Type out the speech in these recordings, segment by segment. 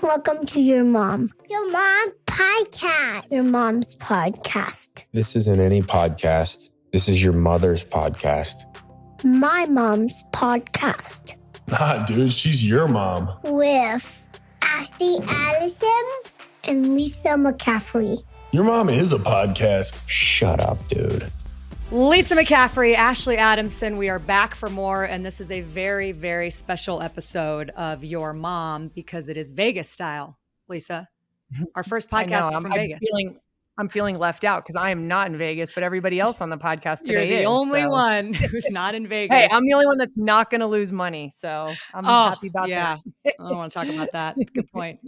Welcome to your mom. Your mom podcast. Your mom's podcast. This isn't any podcast. This is your mother's podcast. My mom's podcast. Nah, dude, she's your mom. With Ashley Addison and Lisa McCaffrey. Your mom is a podcast. Shut up, dude. Lisa McCaffrey, Ashley Adamson, we are back for more, and this is a very, very special episode of Your Mom because it is Vegas style, Lisa. Our first podcast from Vegas. I'm feeling left out because I am not in Vegas, but everybody else on the podcast today is. You're the only one who's not in Vegas. Hey, I'm the only one that's not going to lose money, so I'm happy about that. I don't want to talk about that. Good point.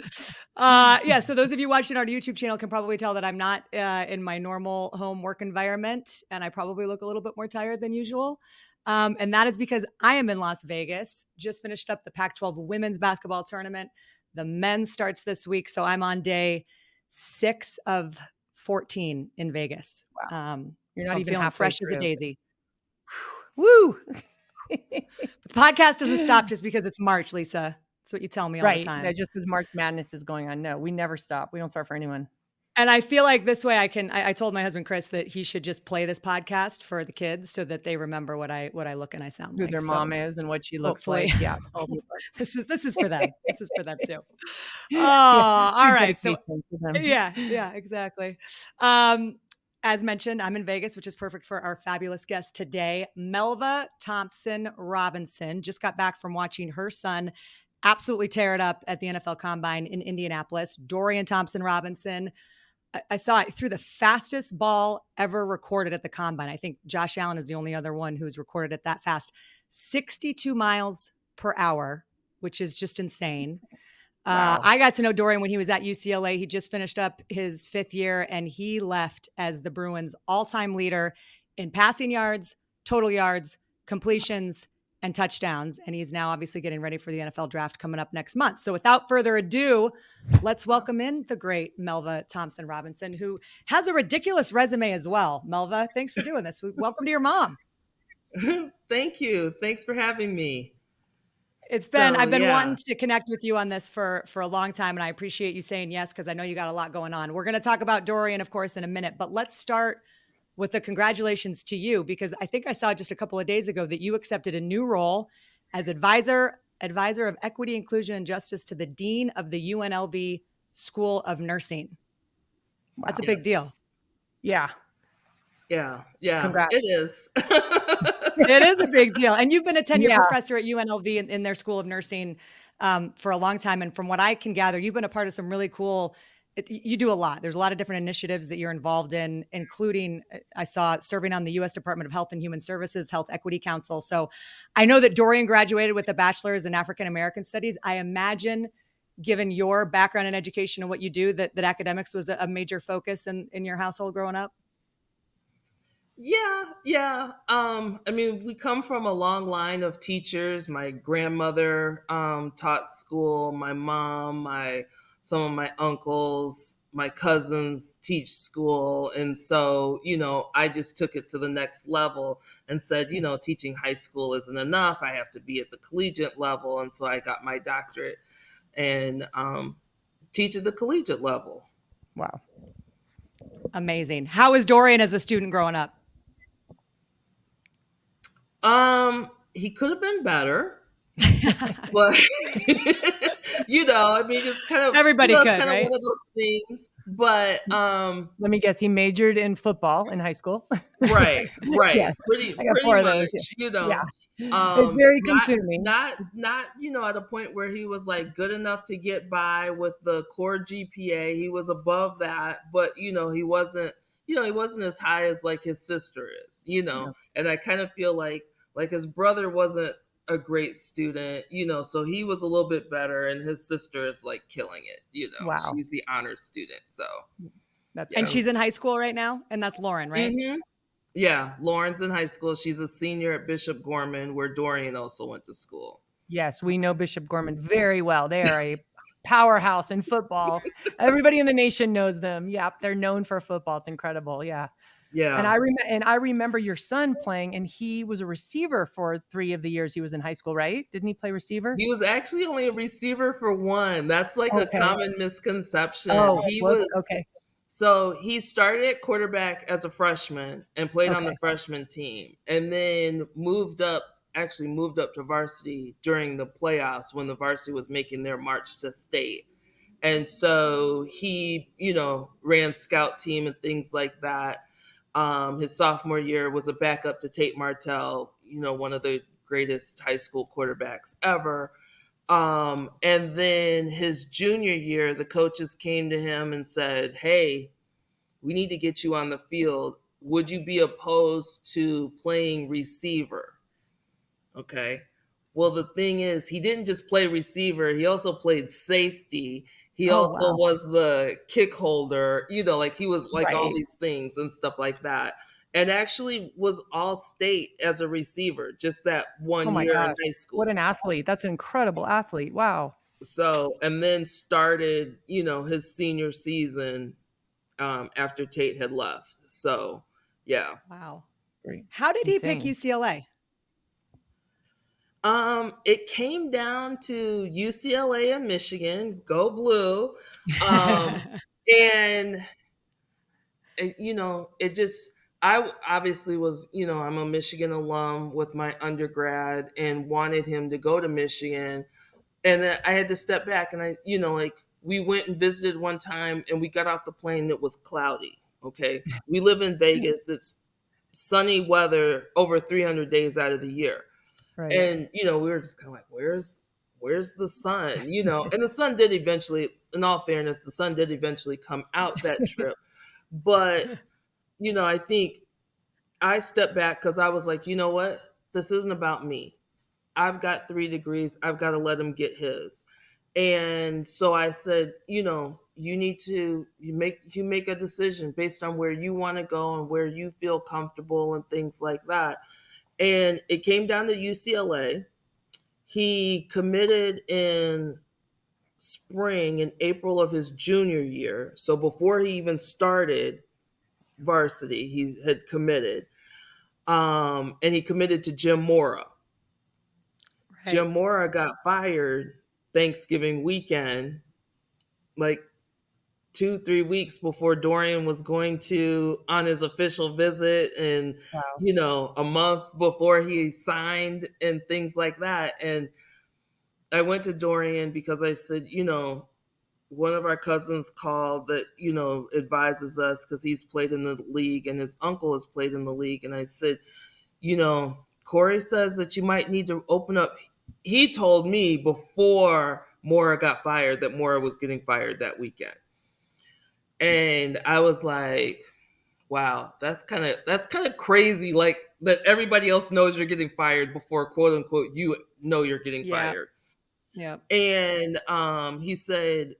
So those of you watching our YouTube channel can probably tell that I'm not in my normal home work environment, and I probably look a little bit more tired than usual. And that is because I am in Las Vegas, just finished up the Pac-12 women's basketball tournament. The men's starts this week, so I'm on day 6 of 14 in Vegas. Wow. You're so not I'm even feeling fresh through. as a daisy. Woo! The podcast doesn't stop just because it's March, Lisa. That's what you tell me all the time. Right. Just because March Madness is going on. No, we never stop. We don't start for anyone. And I feel like this way I told my husband, Chris, that he should just play this podcast for the kids so that they remember what I look and I sound Who like. their mom is and what she looks hopefully. like. Yeah. This is for them. This is for them too. Oh, all right. So yeah, exactly. As mentioned, I'm in Vegas, which is perfect for our fabulous guest today. Melva Thompson-Robinson just got back from watching her son absolutely tear it up at the NFL Combine in Indianapolis. Dorian Thompson-Robinson, I saw it, threw the fastest ball ever recorded at the Combine. I think Josh Allen is the only other one who's recorded it that fast. 62 miles per hour, which is just insane. Wow. I got to know Dorian when he was at UCLA. He just finished up his 5th year, and he left as the Bruins' all-time leader in passing yards, total yards, completions, and touchdowns. And he's now obviously getting ready for the NFL draft coming up next month. So without further ado, let's welcome in the great Melva Thompson-Robinson, who has a ridiculous resume as well. Melva, thanks for doing this. Welcome to your mom. Thank you. Thanks for having me. I've been wanting to connect with you on this for a long time, and I appreciate you saying yes, because I know you got a lot going on. We're going to talk about Dorian, of course, in a minute, but let's start with the congratulations to you, because I think I saw just a couple of days ago that you accepted a new role as advisor of equity, inclusion, and justice to the dean of the UNLV School of Nursing. Wow. That's a big deal. Yeah. Yeah. Congrats. It is. It is a big deal. And you've been a tenured professor at UNLV in their School of Nursing for a long time. And from what I can gather, you've been a part of some really cool, you do a lot. There's a lot of different initiatives that you're involved in, including I saw serving on the U.S. Department of Health and Human Services Health Equity Council. So I know that Dorian graduated with a bachelor's in African American Studies. I imagine, given your background in education and what you do, that academics was a major focus in your household growing up. Yeah. I mean, we come from a long line of teachers. My grandmother taught school. My mom, some of my uncles, my cousins teach school. And so, I just took it to the next level and said, teaching high school isn't enough. I have to be at the collegiate level. And so I got my doctorate and teach at the collegiate level. Wow. Amazing. How was Dorian as a student growing up? He could have been better, but it's kind of everybody could, it's kind right? of one of those things. But let me guess, he majored in football in high school. Right. Yeah. Pretty much, Yeah. It's very consuming. Not at a point where he was like good enough to get by with the core GPA. He was above that, but he wasn't as high as like his sister is, Yeah. And I kind of feel like his brother wasn't a great student, so he was a little bit better, and his sister is like killing it, Wow. She's the honors student. So and she's in high school right now, and that's Lauren, right? Mm-hmm. Yeah, Lauren's in high school. She's a senior at Bishop Gorman, where Dorian also went to school. Yes, we know Bishop Gorman very well. They are a powerhouse in football. Everybody in the nation knows them. Yeah, they're known for football. It's incredible. Yeah. Yeah. And I remember your son playing, and he was a receiver for 3 of the years he was in high school, right? Didn't he play receiver? He was actually only a receiver for 1. That's like a Okay. common misconception. Oh, He was was okay. So he started at quarterback as a freshman and played on the Okay. freshman team, and then moved up to varsity during the playoffs when the varsity was making their march to state. And so he, ran scout team and things like that. His sophomore year was a backup to Tate Martell, one of the greatest high school quarterbacks ever. And then his junior year, the coaches came to him and said, "Hey, we need to get you on the field. Would you be opposed to playing receiver?" Okay. Well, the thing is, he didn't just play receiver. He also played safety. He also was the kick holder, he was like all these things and stuff like that. And actually was all state as a receiver, just that one year in high school. What an athlete. That's an incredible athlete. Wow. So, and then started, his senior season after Tate had left. So, yeah. Wow. Great. How did he pick UCLA? It came down to UCLA and Michigan, go blue. And I obviously was, I'm a Michigan alum with my undergrad and wanted him to go to Michigan. And then I had to step back and we went and visited one time and we got off the plane and it was cloudy. Okay. We live in Vegas. It's sunny weather over 300 days out of the year. Right. And, we were just kind of like, where's the sun? And the sun did eventually, in all fairness, the sun did eventually come out that trip. But, I think I stepped back because I was like, you know what? This isn't about me. I've got 3 degrees. I've got to let him get his. And so I said, you need to make a decision based on where you want to go and where you feel comfortable and things like that. And it came down to UCLA. He committed in spring, in April of his junior year. So before he even started varsity, he had committed. And he committed to Jim Mora. Right. Jim Mora got fired Thanksgiving weekend, like 2-3 weeks before Dorian was going on his official visit, and a month before he signed and things like that. And I went to Dorian because I said, one of our cousins called that, advises us because he's played in the league and his uncle has played in the league. And I said, Corey says that you might need to open up. He told me before Mora got fired that Mora was getting fired that weekend. And I was like, wow, that's kind of crazy. Like that everybody else knows you're getting fired before, quote unquote, you know you're getting fired. Yeah. And he said,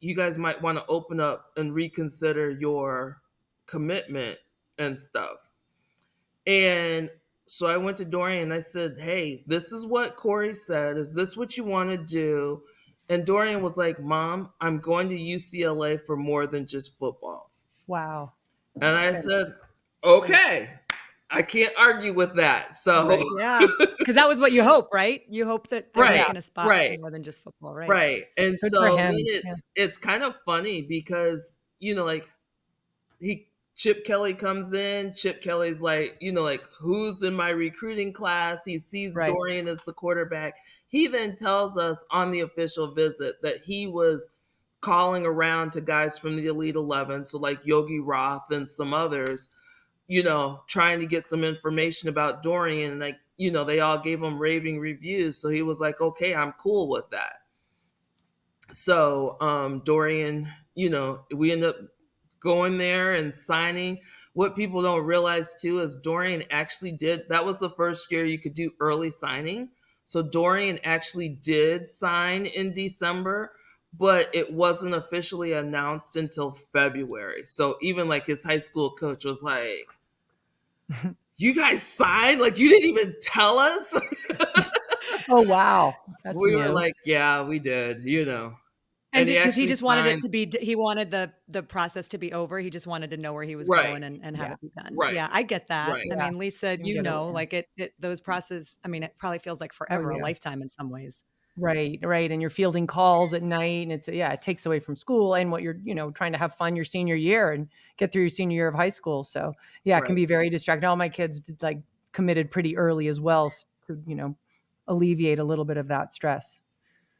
you guys might want to open up and reconsider your commitment and stuff. And so I went to Dorian and I said, hey, this is what Corey said. Is this what you want to do? And Dorian was like, Mom, I'm going to UCLA for more than just football. Wow. And I said, okay, I can't argue with that. So yeah, because that was what you hope, right? You hope that they're making a spot for more than just football, right? Right. And Good so then it's kind of funny because, Chip Kelly comes in. Chip Kelly's like, who's in my recruiting class? He sees Dorian as the quarterback. He then tells us on the official visit that he was calling around to guys from the Elite 11, so like Yogi Roth and some others, trying to get some information about Dorian. And they all gave him raving reviews. So he was like, okay, I'm cool with that. So Dorian, we end up going there and signing. What people don't realize too is Dorian actually that was the first year you could do early signing. So Dorian actually did sign in December, but it wasn't officially announced until February. So even like his high school coach was like, you guys signed? Like you didn't even tell us? Oh, wow. That's we new. were like, yeah, we did, And he because he actually just wanted it signed. to be, he wanted the process to be over. He just wanted to know where he was Right, going and have Yeah. it be done. right, Yeah, I get that. right. I Yeah. mean, Lisa, Can get it. like those processes, I mean, it probably feels like Oh, forever, a yeah. lifetime in some ways. Right, right. And you're fielding calls at night, and it takes away from school and what you're, trying to have fun your senior year and get through your senior year of high school. So yeah, it can Right. be very distracting. All my kids did like committed pretty early as well, to, alleviate a little bit of that stress.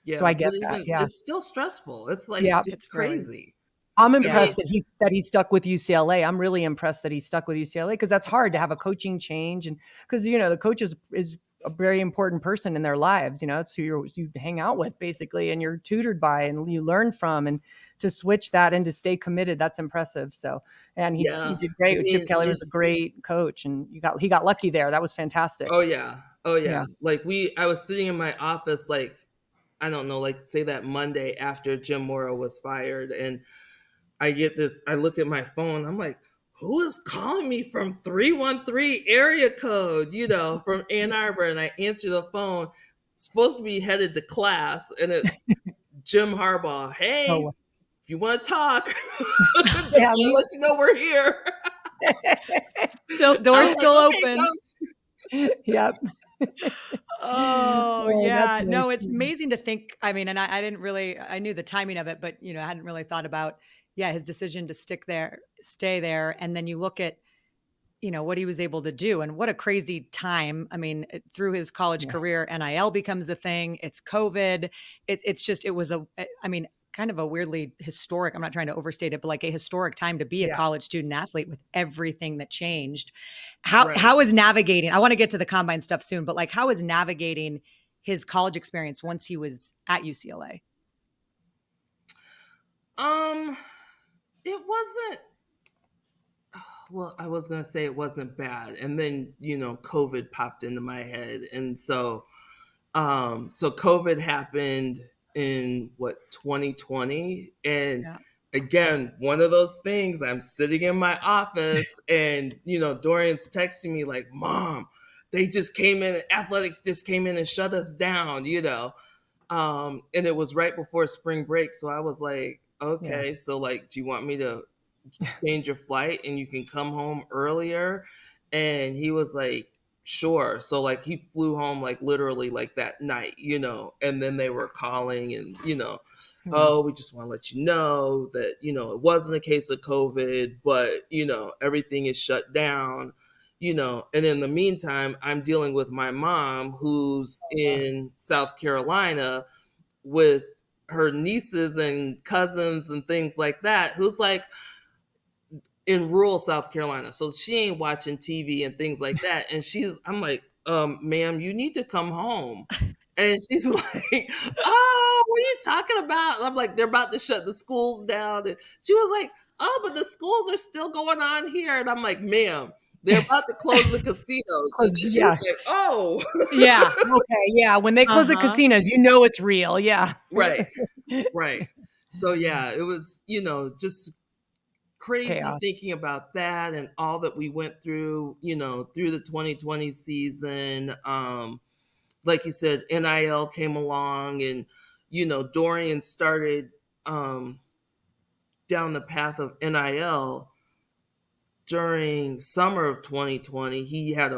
So Yeah, I but get that. even Yeah. it's still stressful. It's like Yeah. it's It's really, crazy. I'm I yeah. impressed mean, that he stuck with UCLA. I'm really impressed that he stuck with UCLA because that's hard to have a coaching change, and because the coach is a very important person in their lives. It's who you hang out with basically, and you're tutored by, and you learn from, and to switch that and to stay committed, that's impressive. So, and he yeah. did I great. Chip mean, Kelly was a great coach, and he got lucky there. That was fantastic. oh yeah, oh Yeah. yeah. Like I was sitting in my office, like I don't know, like say that Monday after Jim Mora was fired, and I look at my phone, I'm like, who is calling me from 313 area code, from Ann Arbor? And I answer the phone, it's supposed to be headed to class, and it's Jim Harbaugh. Hey, Oh, if you want to talk, just yeah. want to let you know we're here. Still, I door's was still like, okay, open. coach. Yep. Oh Oh, that's yeah. nice. No, it's amazing to think. I mean, and I didn't really, I knew the timing of it, but I hadn't really thought about, his decision to stay there. And then you look at, what he was able to do and what a crazy time. I mean, through his college Yeah. career, NIL becomes a thing. It's COVID. It was I mean, kind of a weirdly historic, I'm not trying to overstate it, but like a historic time to be a Yeah. college student athlete with everything that changed. Right. How is navigating, I want to get to the combine stuff soon, but like how is navigating his college experience once he was at UCLA? It wasn't, well, I was going to say it wasn't bad. And then, COVID popped into my head. And so COVID happened in 2020. And Yeah. again, one of those things, I'm sitting in my office and, Dorian's texting me like, Mom, they just came in, athletics just came in and shut us down, and it was right before spring break. So I was like, okay, so like, do you want me to change your flight and you can come home earlier? And he was like, sure. So like he flew home like literally like that night, and then they were calling and, oh, we just want to let you know that, it wasn't a case of COVID, but, everything is shut down, and in the meantime, I'm dealing with my mom who's in South Carolina with her nieces and cousins and things like that, who's like in rural South Carolina. So she ain't watching TV and things like that. And I'm like, ma'am, you need to come home. And she's like, oh, what are you talking about? And I'm like, they're about to shut the schools down. And she was like, oh, but the schools are still going on here. And I'm like, ma'am, they're about to close the casinos. And then she was like, oh. Yeah. Okay. Yeah. When they close the casinos, it's real. Yeah. Right. Right. So yeah, it was, just crazy Chaos. thinking about that and all that we went through, through the 2020 season. Like you said, NIL came along and, Dorian started down the path of NIL during summer of 2020. He did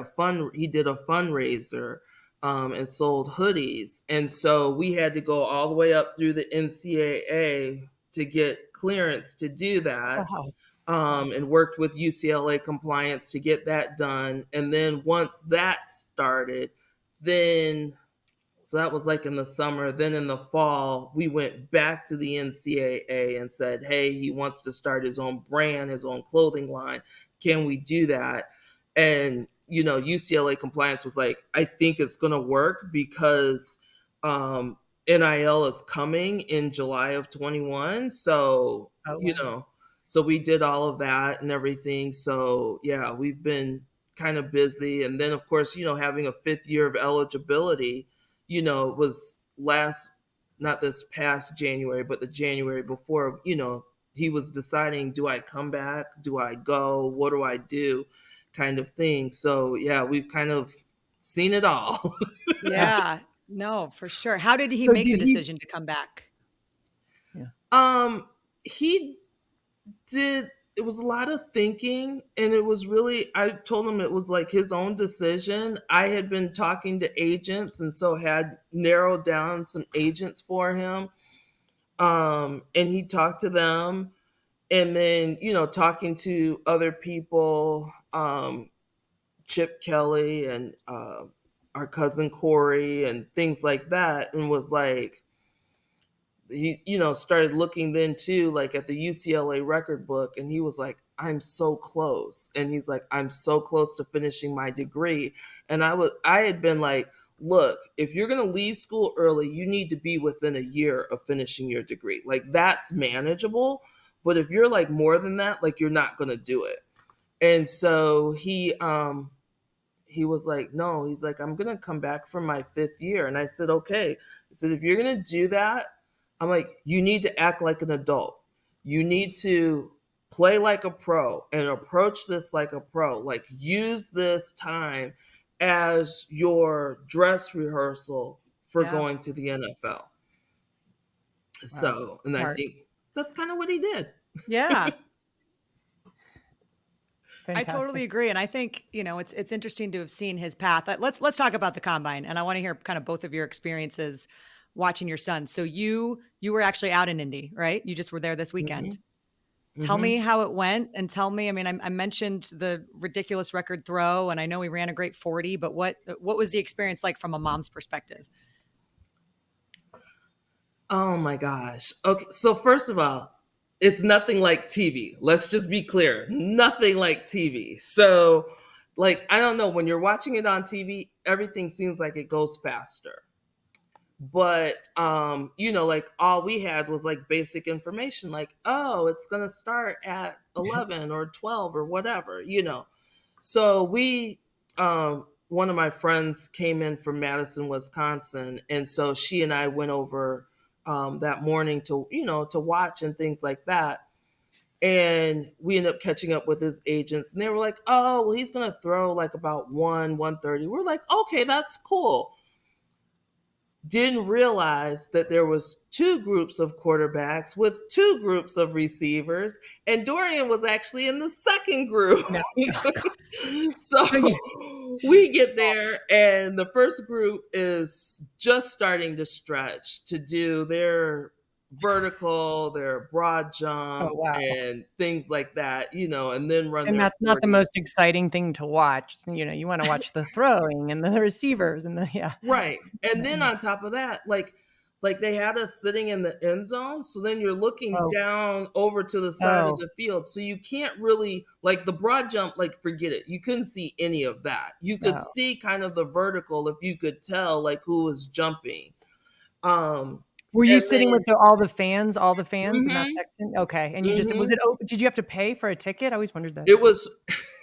a fundraiser and sold hoodies. And so we had to go all the way up through the NCAA to get clearance to do that. Wow. And worked with UCLA compliance to get that done. And then once that started, so that was like in the summer. Then in the fall, we went back to the NCAA and said, hey, he wants to start his own brand, his own clothing line. Can we do that? And, UCLA compliance was like, I think it's going to work because NIL is coming in July of 21. So, so we did all of that and everything. So yeah, we've been kind of busy. And then of course, having a 5th year of eligibility, was not this past January, but the January before, he was deciding, do I come back? Do I go? What do I do? Kind of thing. So yeah, we've kind of seen it all. Yeah, no, for sure. How did he make the decision to come back? He did. It was a lot of thinking, and it was really, I told him it was like his own decision. I had been talking to agents, and so had narrowed down some agents for him. And he talked to them, and then, talking to other people, Chip Kelly and our cousin Corey and things like that, and was like, he, started looking then too, like at the UCLA record book, and he was like, I'm so close. And he's like, I'm so close to finishing my degree. And I had been like, look, if you're going to leave school early, you need to be within a year of finishing your degree. Like, that's manageable. But if you're like more than that, like, you're not going to do it. And so he was like, no, he's like, I'm going to come back for my 5th year. And I said, okay. I said, if you're going to do that, I'm like, you need to act like an adult. You need to play like a pro and approach this like a pro. Like, use this time as your dress rehearsal for going to the NFL. Wow. So, and I think that's kind of what he did. Yeah. Fantastic. I totally agree. And I think, it's interesting to have seen his path. Let's talk about the combine. And I want to hear kind of both of your experiences watching your son. So you were actually out in Indy, right? You just were there this weekend. Mm-hmm. Tell me how it went, and tell me, I mentioned the ridiculous record throw, and I know he ran a great 40, but what was the experience like from a mom's perspective? Oh my gosh. Okay. So first of all, it's nothing like TV. Let's just be clear. Nothing like TV. So, like, I don't know, when you're watching it on TV, everything seems like it goes faster. But, like, all we had was like basic information, like, oh, it's going to start at 11 or 12 or whatever, So we, one of my friends came in from Madison, Wisconsin. And so she and I went over that morning to watch and things like that. And we ended up catching up with his agents, and they were like, oh, well, he's going to throw like about 1:30. We're like, okay, that's cool. Didn't realize that there was 2 groups of quarterbacks with 2 groups of receivers, and Dorian was actually in the second group. No. So we get there, and the first group is just starting to stretch to do their vertical, their broad jump, and things like that, and then run. And that's 40. Not the most exciting thing to watch. You want to watch the throwing and the receivers and right. And then on top of that, like they had us sitting in the end zone, so then you're looking down over to the side of the field, so you can't really, like, the broad jump, like, forget it. You couldn't see any of that. You could see kind of the vertical if you could tell, like, who was jumping. Were you sitting with all the fans mm-hmm. in that section? Okay. And you just, was it open? Did you have to pay for a ticket? I always wondered that. It was,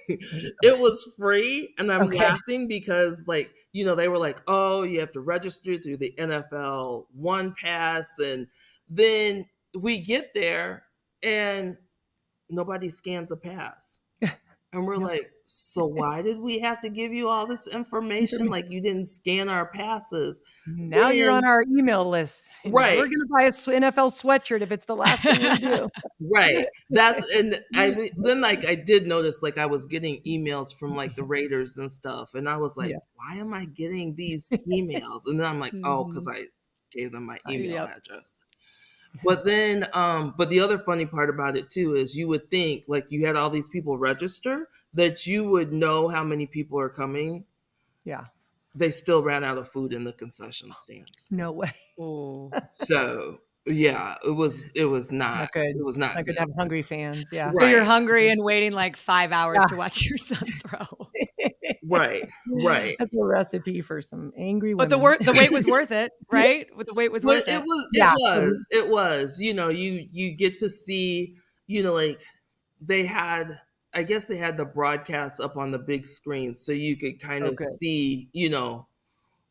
it was free. And I'm laughing because, like, they were like, oh, you have to register through the NFL One Pass. And then we get there and nobody scans a pass. And we're like, so why did we have to give you all this information? Like, you didn't scan our passes. Now you're on our email list. Right. We're going to buy a NFL sweatshirt if it's the last thing we do. Right. Then I did notice, like, I was getting emails from like the Raiders and stuff. And I was like, why am I getting these emails? And then I'm like, oh, because I gave them my email address. But then, but the other funny part about it too is you would think, like, you had all these people register, that you would know how many people are coming. Yeah. They still ran out of food in the concession stand. No way. So yeah, it was not good. It was not good to have hungry fans. Yeah. Right. So you're hungry and waiting like 5 hours to watch your son throw. Right. That's a recipe for some angry women. But the wait was worth it, right? The wait was worth it. It was. You get to see, like, I guess they had the broadcast up on the big screen, so you could kind of see,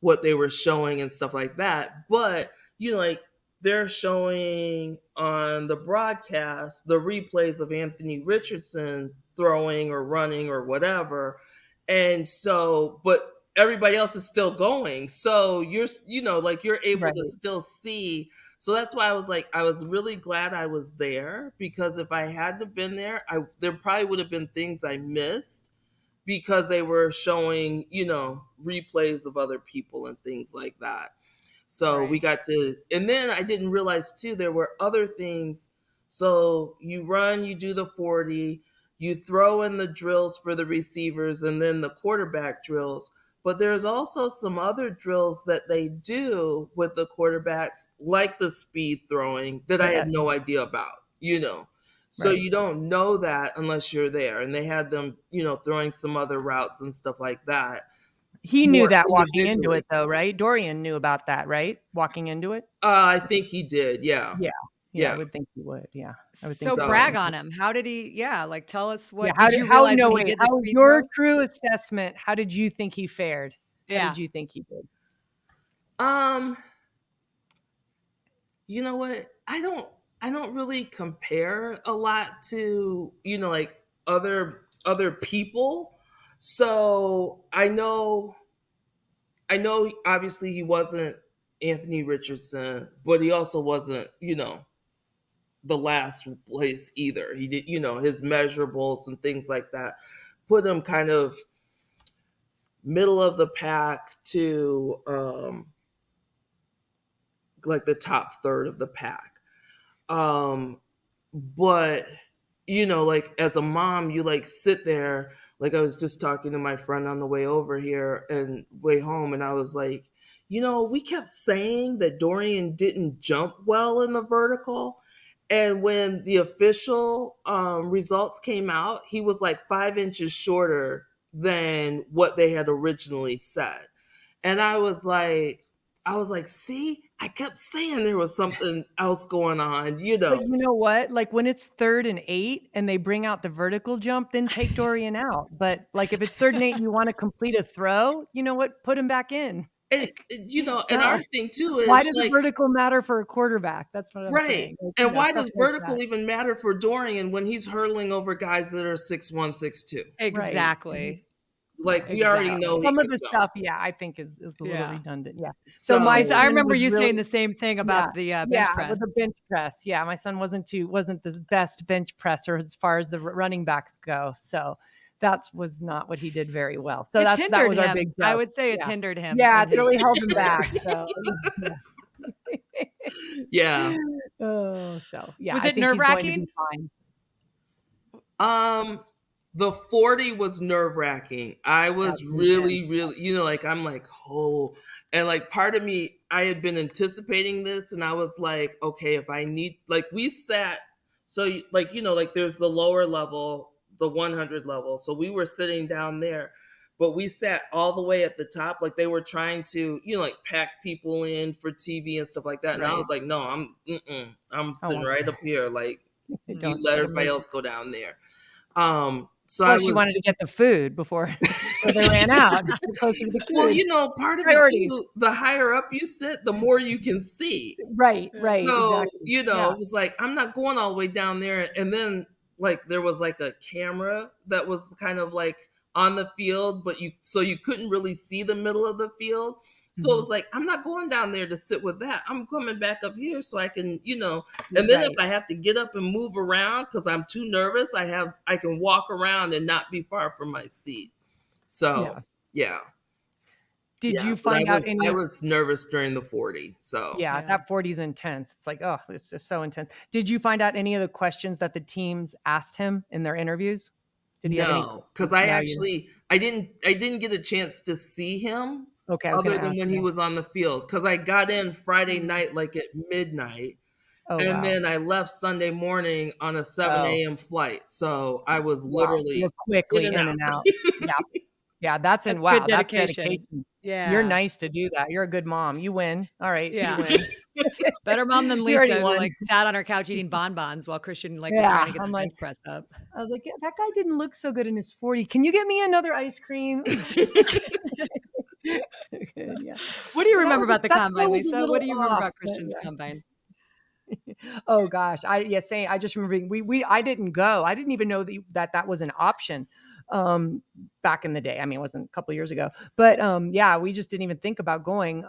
what they were showing and stuff like that. But, like, they're showing on the broadcast the replays of Anthony Richardson throwing or running or whatever. And so, but everybody else is still going. So you're able to still see. So that's why I was really glad I was there, because if I hadn't been there, there probably would have been things I missed because they were showing, replays of other people and things like that. So we got to, and then I didn't realize too, there were other things. So you run, you do the 40, you throw in the drills for the receivers and then the quarterback drills. But there's also some other drills that they do with the quarterbacks, like the speed throwing, that I had no idea about, So you don't know that unless you're there. And they had them, throwing some other routes and stuff like that. He knew that walking into it, though, right? Dorian knew about that, right? Walking into it? I think he did. Yeah. Yeah, I would think he would. Yeah. I would think so brag on him. How did he? Yeah. Like, tell us what did you realize when he did this? Your true assessment. How did you think he fared? Yeah. How did you think he did? You know what? I don't really compare a lot to, like other people. So I know obviously he wasn't Anthony Richardson, but he also wasn't, the last place either. He did, his measurables and things like that put him kind of middle of the pack to like the top third of the pack. But like as a mom, you like sit there, like I was just talking to my friend on the way over here and way home, and I was like, we kept saying that Dorian didn't jump well in the vertical. And when the official results came out, he was like 5 inches shorter than what they had originally said. And I was like, see, I kept saying there was something else going on, But you know what? Like when it's 3rd and 8 and they bring out the vertical jump, then take Dorian out. But like if it's 3rd and 8 and you want to complete a throw, you know what? Put him back in. And, and our thing too is why does vertical matter for a quarterback? That's what I'm saying. Like, and why does vertical even matter for Dorian when he's hurling over guys that are 6'1", 6'2"? Exactly. Like we already know some of the stuff. Yeah, I think is a little redundant. Yeah. So I remember you saying the same thing about the bench press. With the bench press. Yeah, my son wasn't the best bench presser as far as the running backs go. So that was not what he did very well. So that was our big joke. I would say it's hindered him. Yeah, it really held him back. So, yeah. Oh, so yeah. Was it nerve-wracking? The 40 was nerve-wracking. I was really, like, I'm like, oh, and like part of me, I had been anticipating this and I was like, okay, if I need, like we sat, so like, like there's the lower level, the 100 level. So we were sitting down there, but we sat all the way at the top. Like they were trying to, like pack people in for TV and stuff like that. And I was like, no, I'm sitting right up here. Like you let everybody else go down there. So she wanted to get the food before so they ran out. Well, part of it too, the higher up you sit, the more you can see. Right. So, exactly. it was like, I'm not going all the way down there. And then like, there was like a camera that was kind of like on the field, but you couldn't really see the middle of the field. So it was like, I'm not going down there to sit with that. I'm coming back up here so I can, and then if I have to get up and move around because I'm too nervous, I can walk around and not be far from my seat. So, yeah. Did you find out any? I was nervous during the 40. So that 40 is intense. It's like, oh, it's just so intense. Did you find out any of the questions that the teams asked him in their interviews? Did he no, because I didn't get a chance to see him. Okay, other than when he was on the field, because I got in Friday night like at midnight, then I left Sunday morning on a 7 a.m. flight. So I was literally quickly in and out. Yeah, that's dedication. Yeah, you're nice to do that. You're a good mom. You win. All right. Yeah. You win. Better mom than Lisa, who like sat on her couch eting bonbons while Christian was trying to get the bench press up. I was like, that guy didn't look so good in his 40. Can you get me another ice cream? What do you remember about the combine, Lisa? What do you remember about Christian's combine? Oh gosh, I just remember I didn't go. I didn't even know that was an option back in the day. I mean, it wasn't a couple of years ago, but we just didn't even think about going.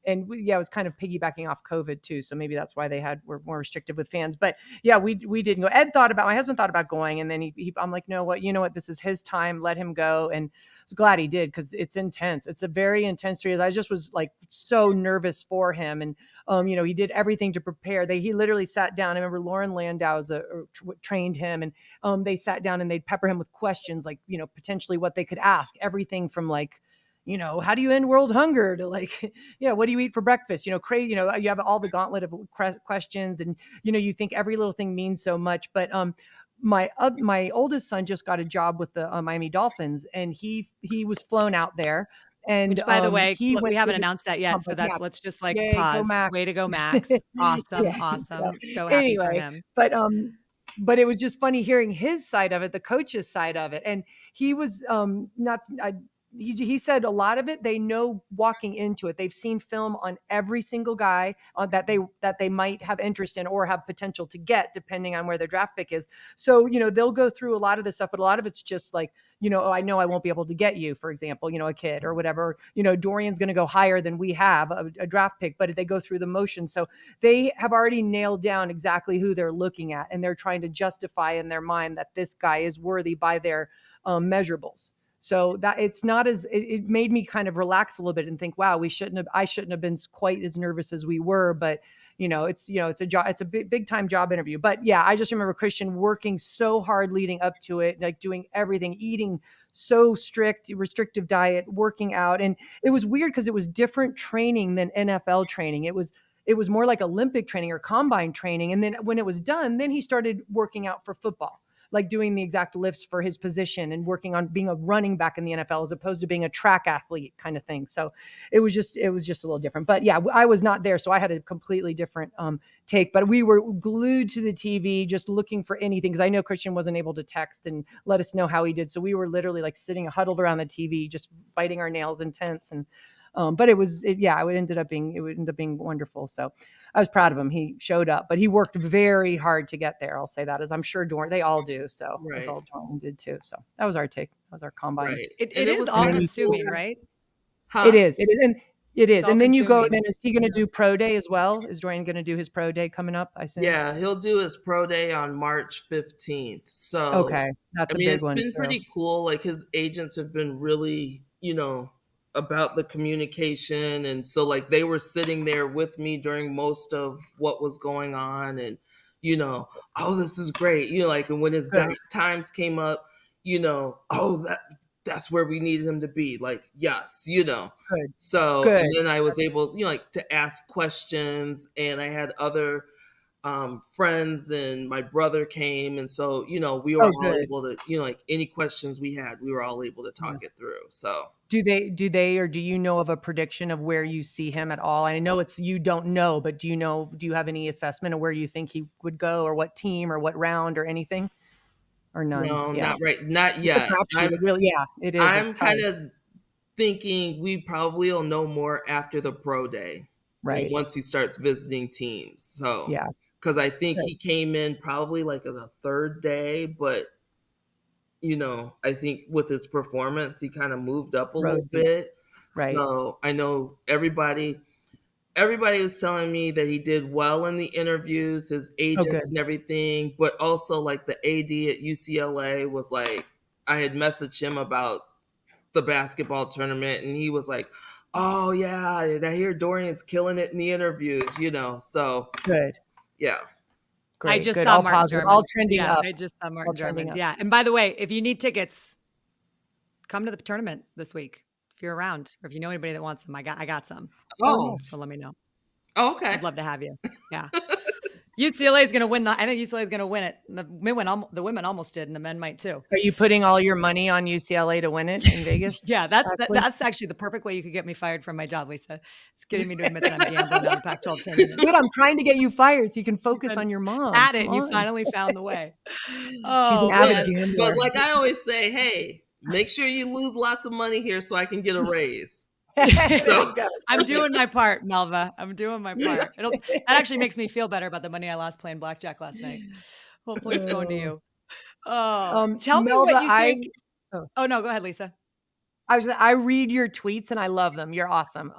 it was kind of piggybacking off COVID too. So maybe that's why were more restrictive with fans. But yeah, we didn't go. My husband thought about going, and then I'm like, no, you know what? This is his time. Let him go. And I was glad he did, because it's intense. It's a very intense series. I just was like so nervous for him. And, he did everything to prepare. He literally sat down. I remember Lauren Landau trained him, and they sat down and they'd pepper him with questions, like, potentially what they could ask, everything from like, how do you end world hunger to like, what do you eat for breakfast? You have all the gauntlet of questions, and, you think every little thing means so much. But, my oldest son just got a job with the Miami Dolphins, and he was flown out there. And which, by the way, we haven't announced that yet. So let's just like pause. Way to go, Max. Awesome. Awesome. So happy for him. But it was just funny hearing his side of it, the coach's side of it. And he was he said a lot of it, they know walking into it. They've seen film on every single guy that they might have interest in or have potential to get, depending on where their draft pick is. So, they'll go through a lot of this stuff, but a lot of it's just like, I know I won't be able to get you, for example, a kid or whatever, Dorian's going to go higher than we have a draft pick, but they go through the motion. So they have already nailed down exactly who they're looking at, and they're trying to justify in their mind that this guy is worthy by their measurables. So that it made me kind of relax a little bit and think, wow, I shouldn't have been quite as nervous as we were, but it's a job, it's a big time job interview. But yeah, I just remember Christian working so hard leading up to it, like doing everything, eating so restrictive diet, working out. And it was weird because it was different training than NFL training. It was more like Olympic training or combine training. And then when it was done, then he started working out for football, like doing the exact lifts for his position and working on being a running back in the NFL as opposed to being a track athlete kind of thing. So it was just a little different. But yeah, I was not there, so I had a completely different take. But we were glued to the TV, just looking for anything, because I know Christian wasn't able to text and let us know how he did. So we were literally like sitting huddled around the TV, just biting our nails in tents. And but it ended up being wonderful. So I was proud of him. He showed up, but he worked very hard to get there. I'll say that, as I'm sure they all do. So that's all Dorian did too. So that was our take. That was our combine. Right. It is all consuming, right? Huh? It is. And then you go, then is he going to do pro day as well? Is Dorian going to do his pro day coming up? I assume. Yeah, he'll do his pro day on March 15th. So, okay. That's a big one. It's been pretty cool. Like his agents have been really, about the communication. And so like they were sitting there with me during most of what was going on, and, oh, this is great. And when his times came up, that's where we needed him to be. Like, yes, Good. So, and then I was able, to ask questions, and I had other friends, and my brother came. And so, we were all able to, any questions we had, we were all able to talk it through. So do they, or do you know of a prediction of where you see him at all? I know you don't know, but do you have any assessment of where you think he would go, or what team, or what round, or anything? Or none? No, not right. Not yet. It is. I'm kind of thinking we probably will know more after the pro day. Right. Once he starts visiting teams. So, yeah. Because I think he came in probably like as a third day, but, I think with his performance, he kind of moved up a little bit. Right. So I know everybody was telling me that he did well in the interviews, his agents and everything, but also like the AD at UCLA was like, I had messaged him about the basketball tournament, and he was like, oh yeah, I hear Dorian's killing it in the interviews, so good. Yeah. Great, I just saw Martin German. All trending up. I just saw Martin German. Yeah. And by the way, if you need tickets, come to the tournament this week. If you're around, or if you know anybody that wants them, I got some. Oh. So let me know. Oh, okay. I'd love to have you. Yeah. UCLA is going to win. I think UCLA is going to win it. The women almost did, and the men might too. Are you putting all your money on UCLA to win it in Vegas? Yeah, that's actually the perfect way you could get me fired from my job, Lisa. It's getting me to admit that I'm gambling on a Pac-12 tournament. Good, I'm trying to get you fired so you can focus on your mom. At it, you finally found the way. Oh, she's an avid gambler. But like I always say, hey, make sure you lose lots of money here so I can get a raise. I'm doing my part, Melva. I'm doing my part. That actually makes me feel better about the money I lost playing blackjack last night. Hopefully it's going to you. Oh, tell me what you think. Oh no, go ahead, Lisa. I read your tweets and I love them. You're awesome.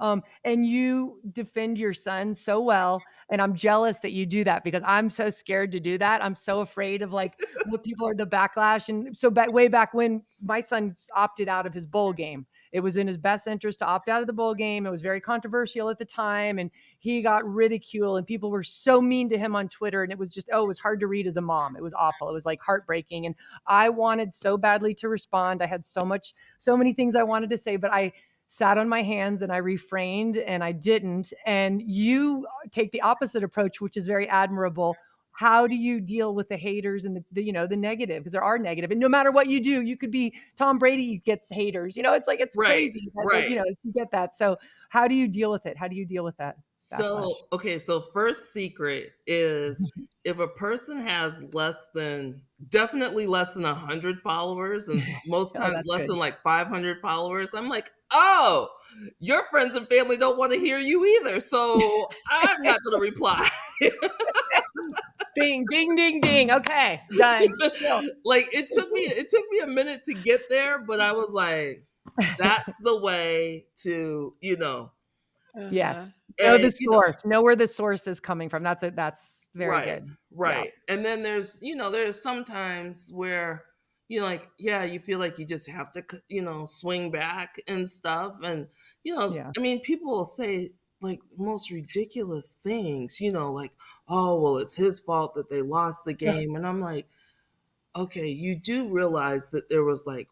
And you defend your son so well. And I'm jealous that you do that because I'm so scared to do that. I'm so afraid of like what people are the backlash. And so way back when my son opted out of his bowl game, it was in his best interest to opt out of the bowl game. It was very controversial at the time. And he got ridiculed and people were so mean to him on Twitter. And it was just, it was hard to read as a mom. It was awful. It was like heartbreaking. And I wanted so badly to respond. I had so many things I wanted to say, but I sat on my hands and I refrained and I didn't. And you take the opposite approach, which is very admirable. How do you deal with the haters and the negative? Because there are negative, and no matter what you do, you could be Tom Brady gets haters. It's like, it's crazy. Right. You get that. So how do you deal with it? How do you deal with that? So first secret is if a person has definitely less than 100 followers and most times less than like 500 followers, I'm like, oh, your friends and family don't want to hear you either. So I'm not going to reply. Ding, ding, ding, ding. Okay, done. Like it took me a minute to get there, but I was like, that's the way to, Yes. Know the source. Know where the source is coming from. That's very good. Right. Yeah. And then there's sometimes where you feel like you just have to, swing back and stuff. And, I mean, people will say like most ridiculous things, like, oh, well, it's his fault that they lost the game. Yeah. And I'm like, okay, you do realize that there was like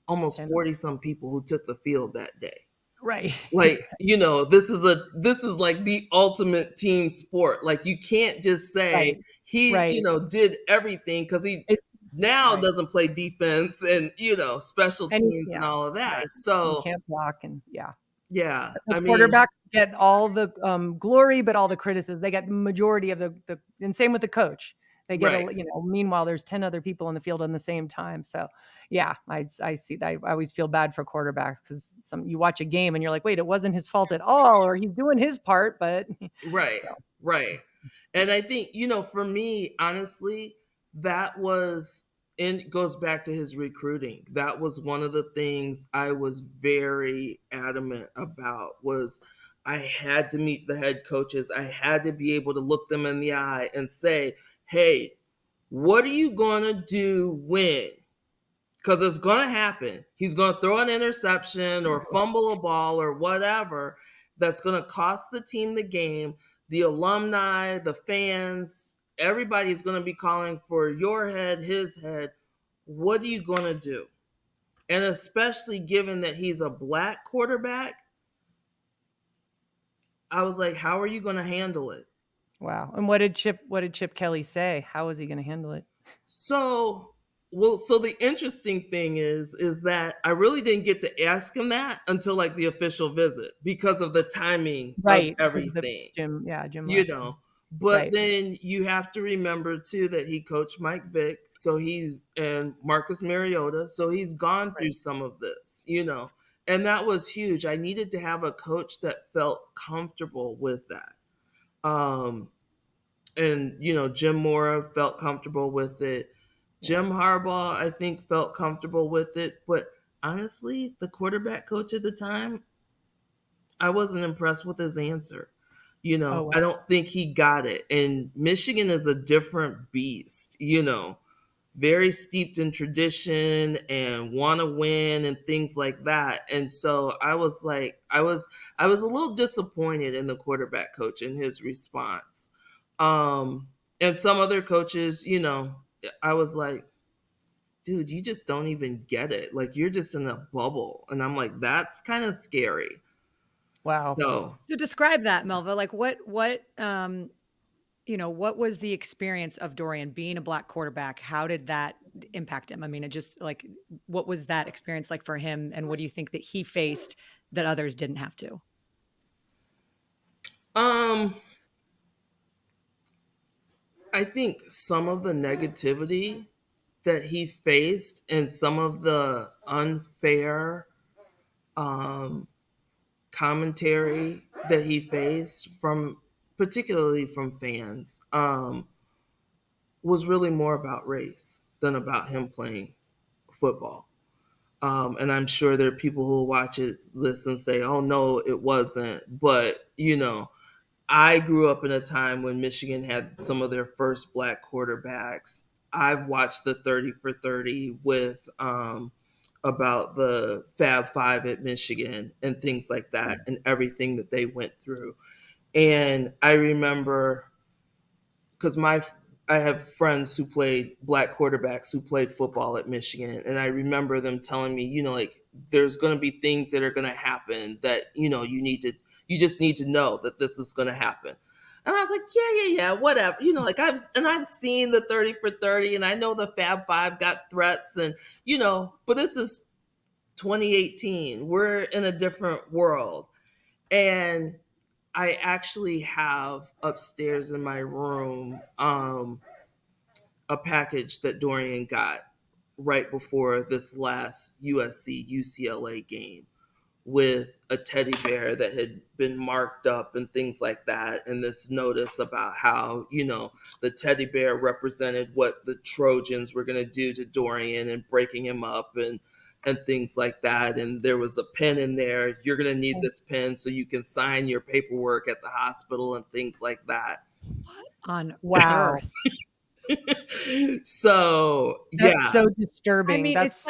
almost 40 some people who took the field that day. Right. Like, this is like the ultimate team sport. Like you can't just say he, did everything because he doesn't play defense and, special teams and all of that. Right. So he can't block and yeah. The quarterbacks get all the glory, but all the criticism. They get the majority of the and same with the coach. They get, meanwhile, there's 10 other people in the field on the same time. So yeah, I see that. I always feel bad for quarterbacks because you watch a game and you're like, wait, it wasn't his fault at all, or he's doing his part, but. Right. So. Right. And I think, for me, honestly, that was, and it goes back to his recruiting. That was one of the things I was very adamant about was I had to meet the head coaches. I had to be able to look them in the eye and say, hey, what are you going to do when? Because it's going to happen. He's going to throw an interception or fumble a ball or whatever that's going to cost the team the game. The alumni, the fans, everybody's going to be calling for your head, his head. What are you going to do? And especially given that he's a Black quarterback, I was like, how are you going to handle it? Wow. And what did Chip Kelly say? How was he going to handle it? So the interesting thing is that I really didn't get to ask him that until like the official visit because of the timing of everything. Jim. But then you have to remember too that he coached Mike Vick, and Marcus Mariota, so he's gone through some of this, and that was huge. I needed to have a coach that felt comfortable with that. And, Jim Mora felt comfortable with it. Jim Harbaugh, I think, felt comfortable with it. But honestly, the quarterback coach at the time, I wasn't impressed with his answer. I don't think he got it. And Michigan is a different beast, very steeped in tradition and want to win and things like that. And so I was like, I was a little disappointed in the quarterback coach and his response. And some other coaches, I was like, dude, you just don't even get it. Like you're just in a bubble. And I'm like, that's kind of scary. Wow. So describe that, Melva. Like what was the experience of Dorian being a Black quarterback? How did that impact him? I mean, it just like, what was that experience like for him? And what do you think that he faced that others didn't have to? I think some of the negativity that he faced and some of the unfair commentary that he faced particularly from fans, was really more about race than about him playing football. And I'm sure there are people who watch this and say, oh, no, it wasn't. But, I grew up in a time when Michigan had some of their first Black quarterbacks. I've watched the 30 for 30 with about the Fab Five at Michigan and things like that and everything that they went through. And I remember, because I have friends who played Black quarterbacks who played football at Michigan, and I remember them telling me, there's going to be things that are going to happen that you just need to know that this is going to happen. And I was like, yeah, whatever. I've seen the 30 for 30, and I know the Fab Five got threats, and but this is 2018. We're in a different world, and I actually have upstairs in my room a package that Dorian got right before this last USC UCLA game with a teddy bear that had been marked up and things like that. And this notice about how, the teddy bear represented what the Trojans were going to do to Dorian and breaking him up and things like that. And there was a pen in there. You're going to need this pen so you can sign your paperwork at the hospital and things like that. What on earth? So, that's so disturbing. I mean, that's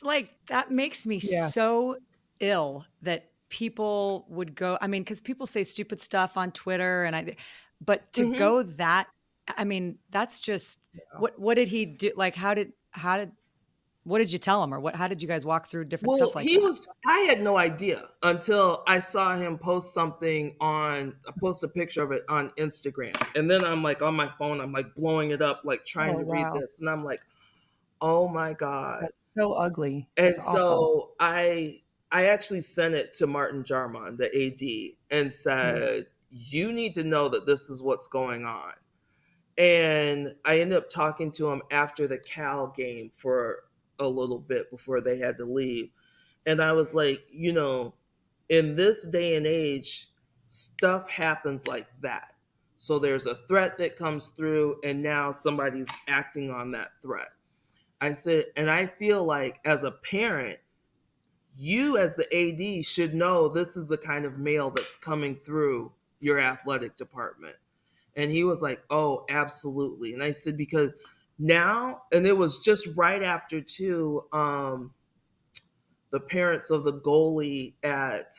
like that makes me so ill that people would go. I mean, because people say stupid stuff on Twitter, but to go that, I mean, that's just what did he do? Like, what did you tell him, or how did you guys walk through different stuff like that? I had no idea until I saw him post post a picture of it on Instagram. And then I'm like on my phone, I'm like blowing it up, like trying to read this. And I'm like, oh my God. That's so ugly. And so I actually sent it to Martin Jarmon, the AD, and said, you need to know that this is what's going on. And I ended up talking to him after the Cal game for a little bit before they had to leave. And I was like, in this day and age, stuff happens like that. So there's a threat that comes through, and now somebody's acting on that threat. I said, and I feel like as a parent, you as the AD should know this is the kind of mail that's coming through your athletic department. And he was like, oh, absolutely. And I said, because now, and it was just right after too, the parents of the goalie at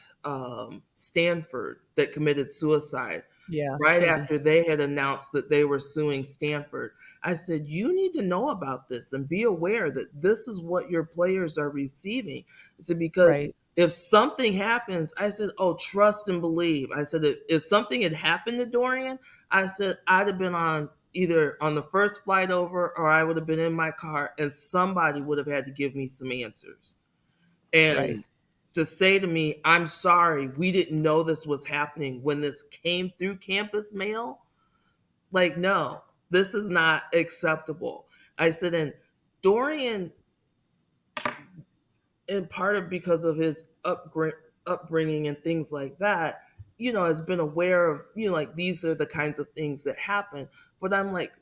Stanford that committed suicide. Yeah. Right after they had announced that they were suing Stanford, I said, you need to know about this and be aware that this is what your players are receiving. I said, because if something happens, I said, oh, trust and believe. I said, if something had happened to Dorian, I said, I'd have been either on the first flight over, or I would have been in my car, and somebody would have had to give me some answers. And to say to me, I'm sorry, we didn't know this was happening when this came through campus mail. Like, no, this is not acceptable. I said, and Dorian, in part of because of his upbringing and things like that, has been aware of, like these are the kinds of things that happen. But I'm like,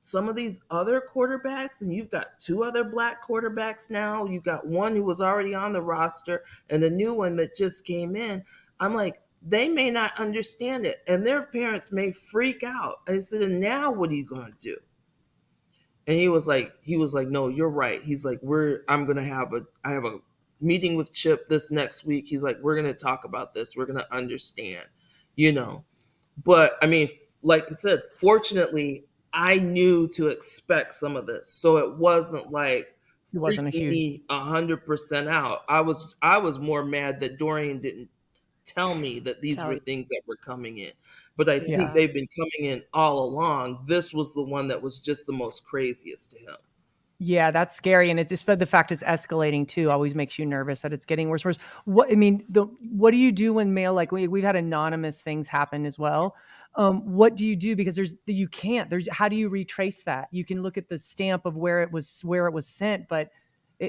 some of these other quarterbacks, and you've got 2 other Black quarterbacks now. You've got one who was already on the roster and a new one that just came in. I'm like, they may not understand it, and their parents may freak out. I said, and now what are you going to do? And he was like, no, you're right. He's like, I have a meeting with Chip this next week. He's like, we're going to talk about this. We're going to understand, But I mean, like I said, fortunately, I knew to expect some of this. So it wasn't like it wasn't a huge 100% out. I was more mad that Dorian didn't tell me that these were things that were coming in. But I think they've been coming in all along. This was the one that was just the most craziest to him. Yeah, that's scary. And it's just the fact it's escalating too always makes you nervous that it's getting worse and worse. What do you do when mail, like we've had anonymous things happen as well? What do you do? Because how do you retrace that? You can look at the stamp of where it was sent, but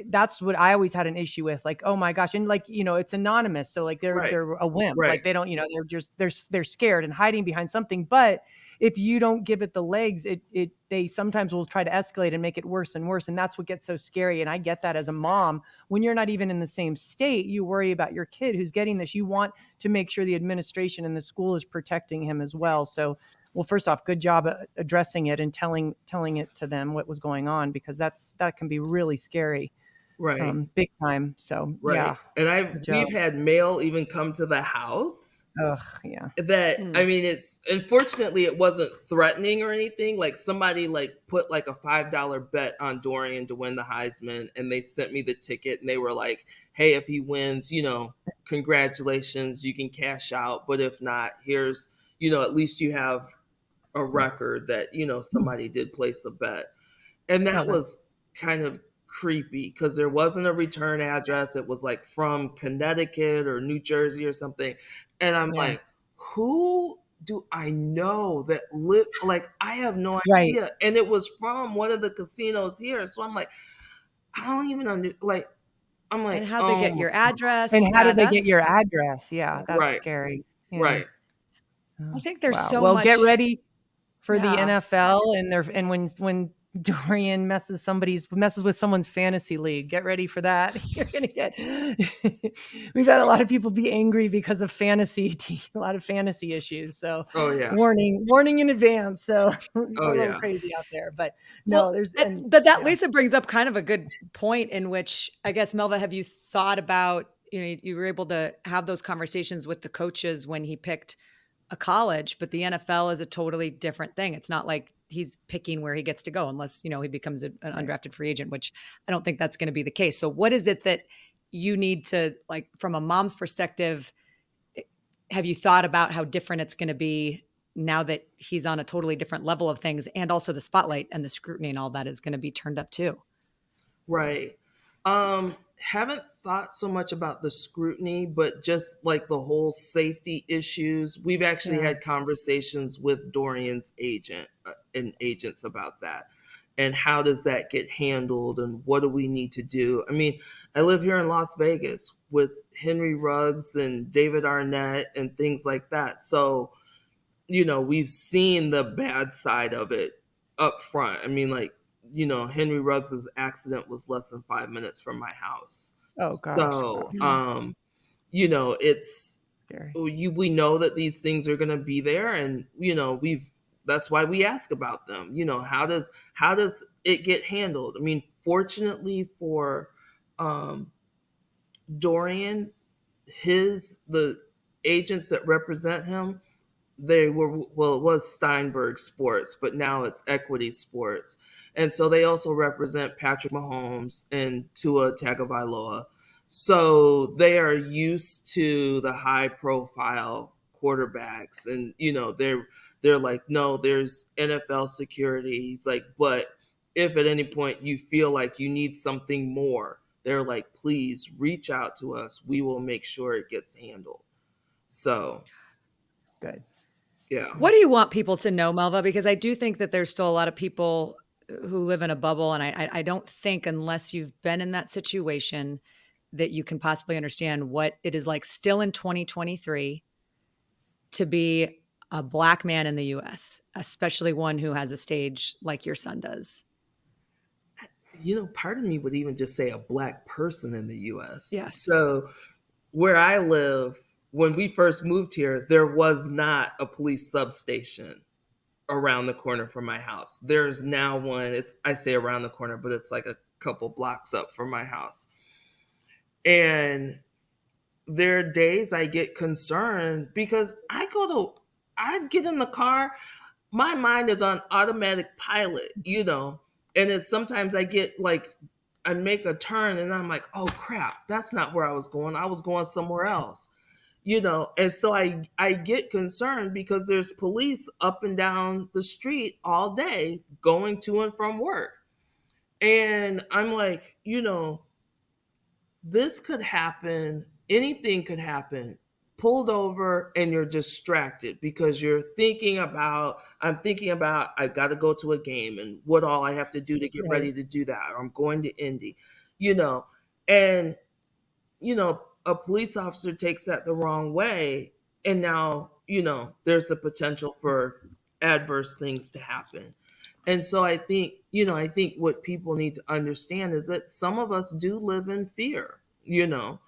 that's what I always had an issue with. Like, oh my gosh. And like, it's anonymous. So like they're a wimp. Right. Like they don't, they're just, they're scared and hiding behind something. But if you don't give it the legs, they sometimes will try to escalate and make it worse and worse. And that's what gets so scary. And I get that as a mom, when you're not even in the same state, you worry about your kid who's getting this. You want to make sure the administration and the school is protecting him as well. So, well, first off, good job at addressing it and telling it to them what was going on, because that can be really scary. Right. Big time. So, right. Yeah. And we've had mail even come to the house. Yeah. That, I mean, unfortunately, it wasn't threatening or anything. Like somebody put like a $5 bet on Dorian to win the Heisman, and they sent me the ticket, and they were like, hey, if he wins, congratulations, you can cash out. But if not, here's, at least you have a record that, somebody did place a bet. And that was kind of creepy, because there wasn't a return address. It was like from Connecticut or New Jersey or something. And I'm like, who do I know that live? Like, I have no idea. And it was from one of the casinos here. So I'm like, I don't even know. I'm like, and how they get your address? And how did they get your address? Yeah, that's scary. Yeah. Right. I think there's so well, much. Get ready for the NFL and when Dorian messes with someone's fantasy league. Get ready for that. You're gonna get. We've had a lot of people be angry because of a lot of fantasy issues. So, warning in advance. So, a little crazy out there. But no, Lisa brings up kind of a good point, in which I guess, Melva, have you thought about? You were able to have those conversations with the coaches when he picked a college, but the NFL is a totally different thing. It's not like he's picking where he gets to go, unless, he becomes an undrafted free agent, which I don't think that's going to be the case. So what is it that you need to, like, from a mom's perspective, have you thought about how different it's going to be now that he's on a totally different level of things, and also the spotlight and the scrutiny and all that is going to be turned up too? Right. Haven't thought so much about the scrutiny, but just like the whole safety issues. We've actually had conversations with Dorian's agent and agents about that. And how does that get handled, and what do we need to do? I mean, I live here in Las Vegas with Henry Ruggs and David Arnett and things like that. So, we've seen the bad side of it up front. I mean, like, Henry Ruggs' accident was less than 5 minutes from my house. Oh, gosh. So, it's scary. We know that these things are going to be there, and that's why we ask about them. How does it get handled? I mean, fortunately for Dorian, the agents that represent him, it was Steinberg Sports, but now it's Equity Sports. And so they also represent Patrick Mahomes and Tua Tagovailoa. So they are used to the high profile quarterbacks, and they're like, no, there's NFL security. He's like, but if at any point you feel like you need something more, they're like, please reach out to us. We will make sure it gets handled. So good. Yeah. What do you want people to know, Melva? Because I do think that there's still a lot of people who live in a bubble. And I don't think, unless you've been in that situation, that you can possibly understand what it is like still in 2023 to be a Black man in the US, especially one who has a stage like your son does. Part of me would even just say a Black person in the US. Yeah. So where I live, when we first moved here, there was not a police substation around the corner from my house. There's now one. I say around the corner, but it's like a couple blocks up from my house. And there are days I get concerned because I get in the car, my mind is on automatic pilot, and it's sometimes I get I make a turn and I'm like, oh crap, that's not where I was going. I was going somewhere else. And so I get concerned because there's police up and down the street all day going to and from work. And I'm like, this could happen. Anything could happen. Pulled over and you're distracted because I'm thinking about, I got to go to a game and what all I have to do to get ready to do that. Or I'm going to Indy. you know, and, you know, a police officer takes that the wrong way. And now, you know, there's the potential for adverse things to happen. And so I think, you know, I think what people need to understand is that some of us do live in fear, you know,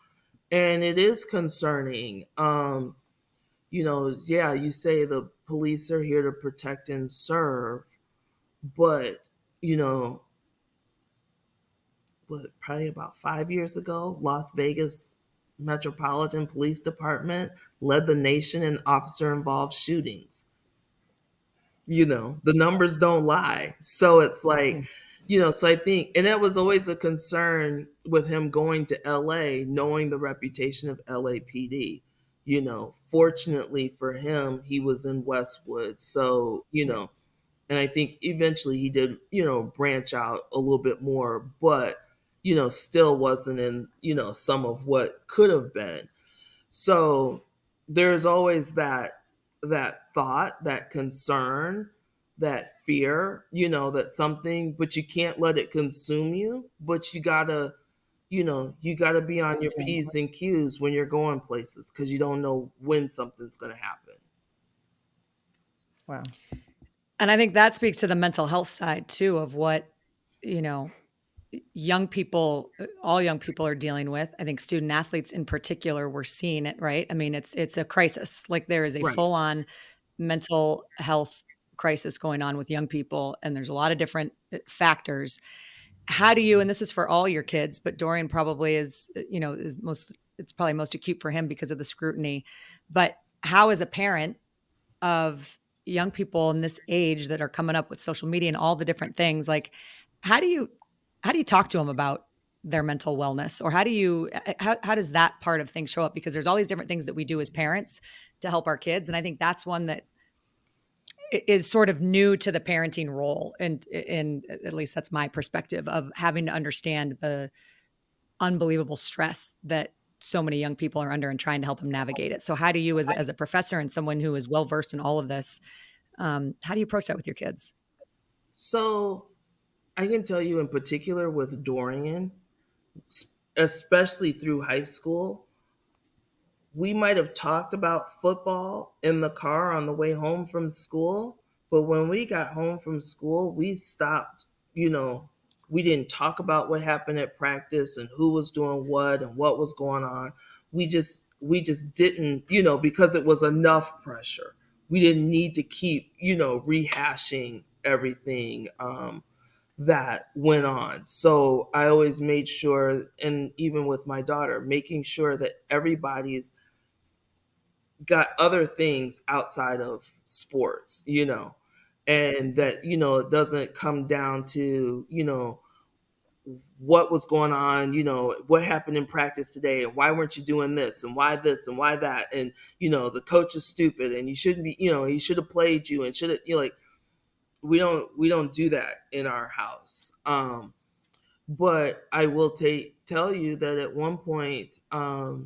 and it is concerning. You know, yeah, you say the police are here to protect and serve, but, you know, probably about 5 years ago, Las Vegas Metropolitan Police Department led the nation in officer involved shootings. You know, the numbers don't lie. So it's like, you know, so I think, and that was always a concern with him going to LA, knowing the reputation of LAPD. You know, fortunately for him, he was in Westwood. So, you know, and I think eventually he did, you know, branch out a little bit more, but, you know, still wasn't in, you know, some of what could have been. So there's always that thought, that concern, that fear, you know, that something, but you can't let it consume you, but you gotta, you know, you gotta be on your P's and Q's when you're going places, because you don't know when something's gonna happen. Wow. And I think that speaks to the mental health side too, of what, you know, young people, all young people are dealing with. I think student athletes in particular, we're seeing it, right? I mean, it's a crisis. Like there is a Right. full on mental health crisis going on with young people. And there's a lot of different factors. How do you, and this is for all your kids, but Dorian probably is, you know, it's probably most acute for him because of the scrutiny. But how, as a parent of young people in this age that are coming up with social media and all the different things, like how do you talk to them about their mental wellness, or how does that part of things show up? Because there's all these different things that we do as parents to help our kids. And I think that's one that is sort of new to the parenting role. And at least that's my perspective of having to understand the unbelievable stress that so many young people are under and trying to help them navigate it. So how do you, as a professor and someone who is well-versed in all of this, how do you approach that with your kids? So I can tell you in particular with Dorian, especially through high school, we might have talked about football in the car on the way home from school, but when we got home from school, we stopped, you know, we didn't talk about what happened at practice and who was doing what and what was going on. We just didn't, you know, because it was enough pressure. We didn't need to keep, you know, rehashing everything that went on. So I always made sure, and even with my daughter, making sure that everybody's got other things outside of sports, you know, and that, you know, it doesn't come down to, you know, what was going on, you know, what happened in practice today, and why weren't you doing this and why that, and, you know, the coach is stupid and you shouldn't be, you know, he should have played you and should have, you know, like we don't do that in our house. But I will tell you that at one point, I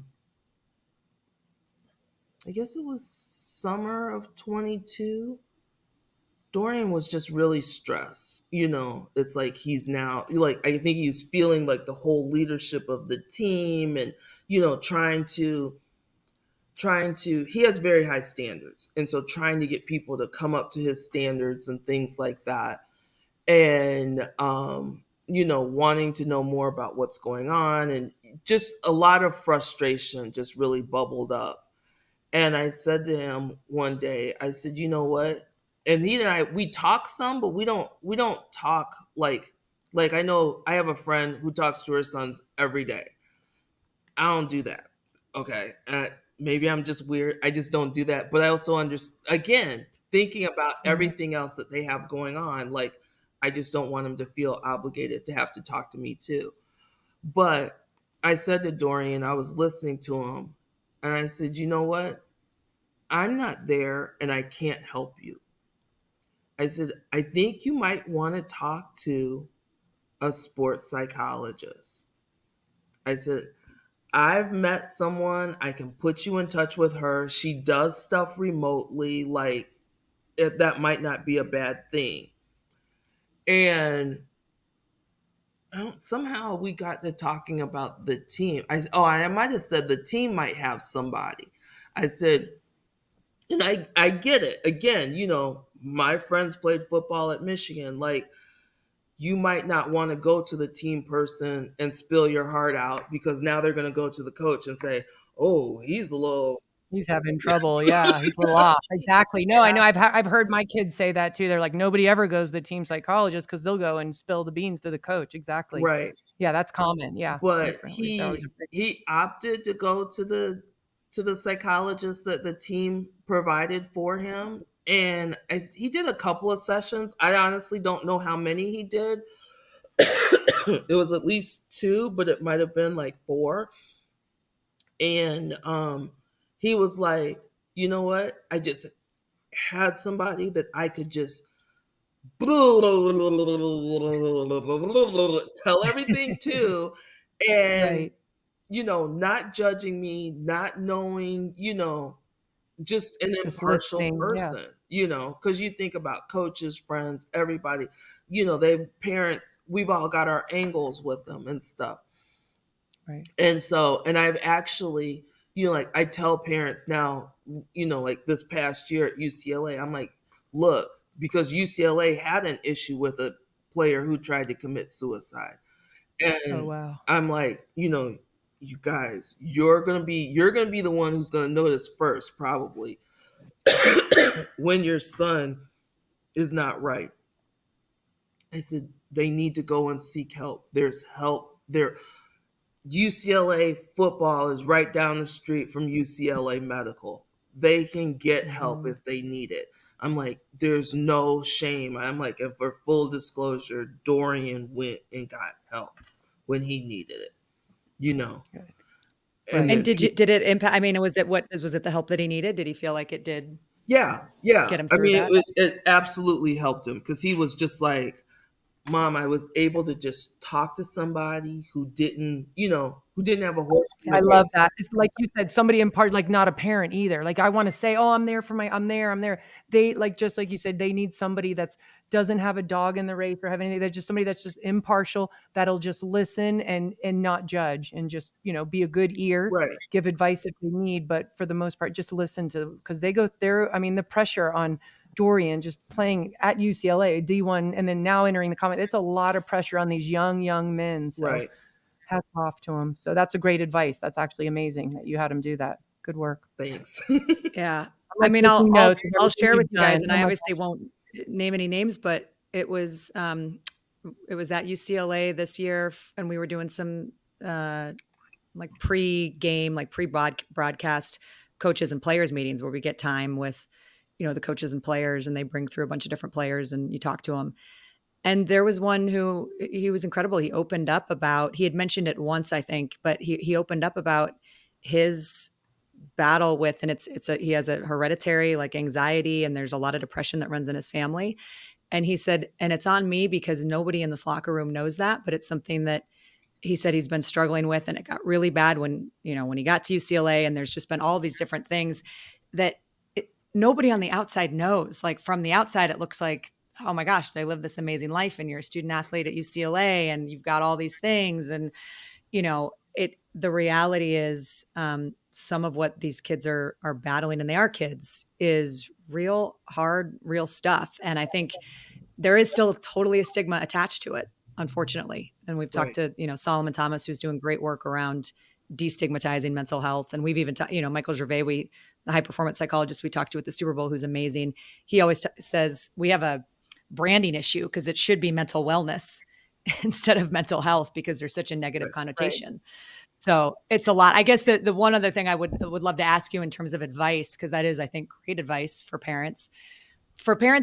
guess it was summer of 22, Dorian was just really stressed. You know, it's like he's now, like, I think he's feeling like the whole leadership of the team and, you know, he has very high standards. And so trying to get people to come up to his standards and things like that. And, you know, wanting to know more about what's going on, and just a lot of frustration just really bubbled up. And I said to him one day, I said, you know what? And he and I, we talk some, but we don't talk like I know I have a friend who talks to her sons every day. I don't do that. Okay. Maybe I'm just weird. I just don't do that. But I also understand, again, thinking about everything else that they have going on, like I just don't want them to feel obligated to have to talk to me too. But I said to Dorian, I was listening to him, and I said, you know what? I'm not there and I can't help you. I said, I think you might want to talk to a sports psychologist. I said, I've met someone, I can put you in touch with her. She does stuff remotely, like that might not be a bad thing. And somehow we got to talking about the team. I might have said the team might have somebody. I said, and I get it. Again, my friends played football at Michigan. Like, you might not want to go to the team person and spill your heart out, because now they're going to go to the coach and say, oh, he's having trouble. Yeah, he's a little off. Exactly. No, I know. I've heard my kids say that too. They're like, nobody ever goes to the team psychologist because they'll go and spill the beans to the coach. Exactly. Right. Yeah, that's common. Yeah. But he opted to go to the psychologist that the team provided for him. And he did a couple of sessions. I honestly don't know how many he did. It was at least 2, but it might have been like 4. And he was like, you know what? I just had somebody that I could just tell everything to, and right. not judging me, not knowing, just an impartial person, because you think about coaches, friends, everybody, they've parents, we've all got our angles with them and stuff. Right. And so, and I've actually, like, I tell parents now, like this past year at UCLA, I'm like, look, because UCLA had an issue with a player who tried to commit suicide. And I'm like, you guys, you're gonna be the one who's gonna notice first, probably, when your son is not right. I said, they need to go and seek help. There's help there. UCLA football is right down the street from UCLA Medical. They can get help if they need it. I'm like, there's no shame. I'm like, and for full disclosure, Dorian went and got help when he needed it, And did it impact? I mean, was it the help that he needed? Did he feel like it did? Yeah. Get him through that? It absolutely helped him, because he was just like, Mom, I was able to just talk to somebody who didn't have a horse. I love that. It's like you said, somebody in part, like not a parent either. Like, I want to say, oh, I'm there. They, like, just like you said, they need somebody that's doesn't have a dog in the race or have anything. They're just somebody that's just impartial, that'll just listen and not judge, and just, be a good ear, right, give advice if they need. But for the most part, just listen to, because they go there. I mean, the pressure on Dorian just playing at UCLA D1 and then now entering the comment, it's a lot of pressure on these young men. So right. hats off to him. So that's a great advice. That's actually amazing that you had him do that. Good work. Thanks. Yeah. I mean, I'll share with you guys, and I obviously won't name any names, but it was at UCLA this year, and we were doing some like pre-game, like pre-broadcast coaches and players meetings where we get time with, the coaches and players, and they bring through a bunch of different players and you talk to them. And there was one who, he was incredible. He opened up about, he had mentioned it once, I think, but he opened up about his battle with, and he has a hereditary like anxiety, and there's a lot of depression that runs in his family. And he said, and it's on me because nobody in this locker room knows that, but it's something that he said he's been struggling with. And it got really bad when he got to UCLA, and there's just been all these different things that nobody on the outside knows. Like, from the outside, it looks like, oh my gosh, they live this amazing life, and you're a student athlete at UCLA and you've got all these things. And, the reality is some of what these kids are battling, and they are kids, is real hard, real stuff. And I think there is still totally a stigma attached to it, unfortunately. And we've talked to, Solomon Thomas, who's doing great work around destigmatizing mental health. And we've even Michael Gervais, the high performance psychologist we talked to at the Super Bowl, who's amazing. He always says we have a branding issue because it should be mental wellness instead of mental health, because there's such a negative connotation. Right. So it's a lot. I guess the one other thing I would love to ask you in terms of advice, because that is, I think, great advice for parents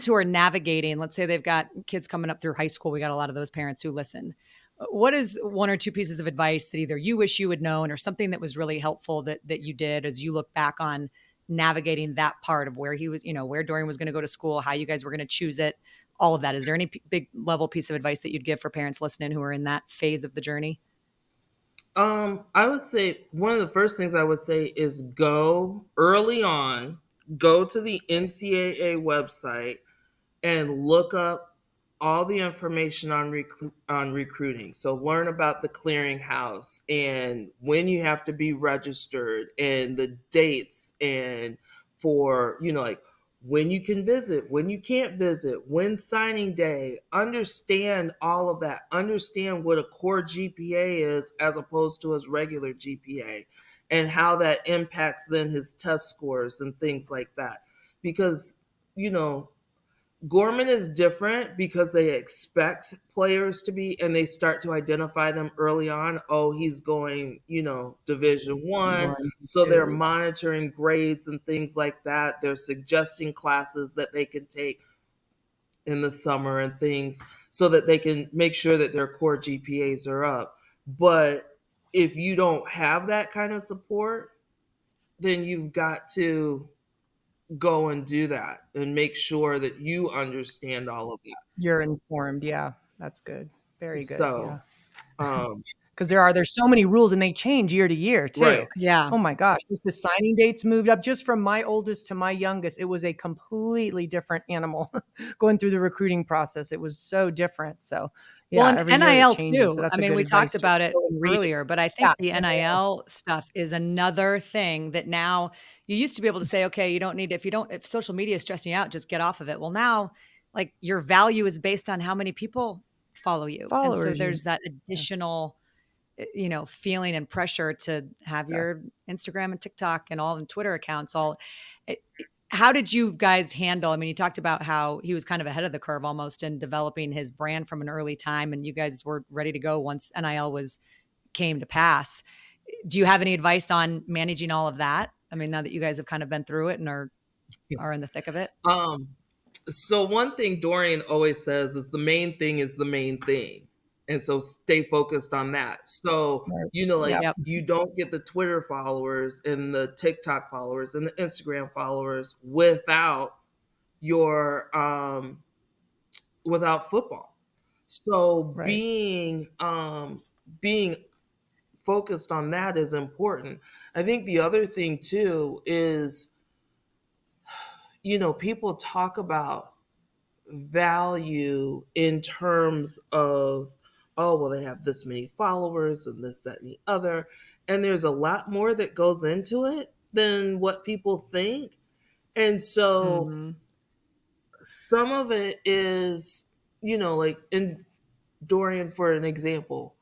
who are navigating, let's say they've got kids coming up through high school. We got a lot of those parents who listen. What is 1 or 2 pieces of advice that either you wish you would known, or something that was really helpful that you did as you look back on navigating that part of where he was, where Dorian was going to go to school, how you guys were going to choose it, all of that? Is there any big level piece of advice that you'd give for parents listening who are in that phase of the journey? I would say one of the first things I would say is go early on, go to the NCAA website and look up all the information on recruiting. So learn about the clearinghouse and when you have to be registered and the dates and for, like when you can visit, when you can't visit, when signing day, understand all of that. Understand what a core GPA is as opposed to his regular GPA and how that impacts then his test scores and things like that. Because, Gorman is different because they expect players to be, and they start to identify them early on. Oh, he's going, Division I. So they're monitoring grades and things like that. They're suggesting classes that they can take in the summer and things so that they can make sure that their core GPAs are up. But if you don't have that kind of support, then you've got to go and do that and make sure that you understand all of that. You're informed. Yeah, that's good. Very good. So, because there's so many rules and they change year to year too. Right. Yeah. Oh my gosh. Just the signing dates moved up just from my oldest to my youngest. It was a completely different animal going through the recruiting process. It was so different. So yeah, well, and NIL too. So I mean, we talked about it earlier, but I think the NIL stuff is another thing that now you used to be able to say, okay, you don't need, if social media is stressing you out, just get off of it. Well, now like your value is based on how many people follow you. And so there's that additional, feeling and pressure to have your Instagram and TikTok and all the Twitter accounts how did you guys handle? I mean, you talked about how he was kind of ahead of the curve almost in developing his brand from an early time, and you guys were ready to go once NIL came to pass. Do you have any advice on managing all of that? I mean, now that you guys have kind of been through it and are in the thick of it. So one thing Dorian always says is the main thing is the main thing. And so stay focused on that. So, you don't get the Twitter followers and the TikTok followers and the Instagram followers without without football. So being focused on that is important. I think the other thing too is, people talk about value in terms of, oh, well, they have this many followers and this, that, and the other. And there's a lot more that goes into it than what people think. And so some of it is, like in Dorian, for an example,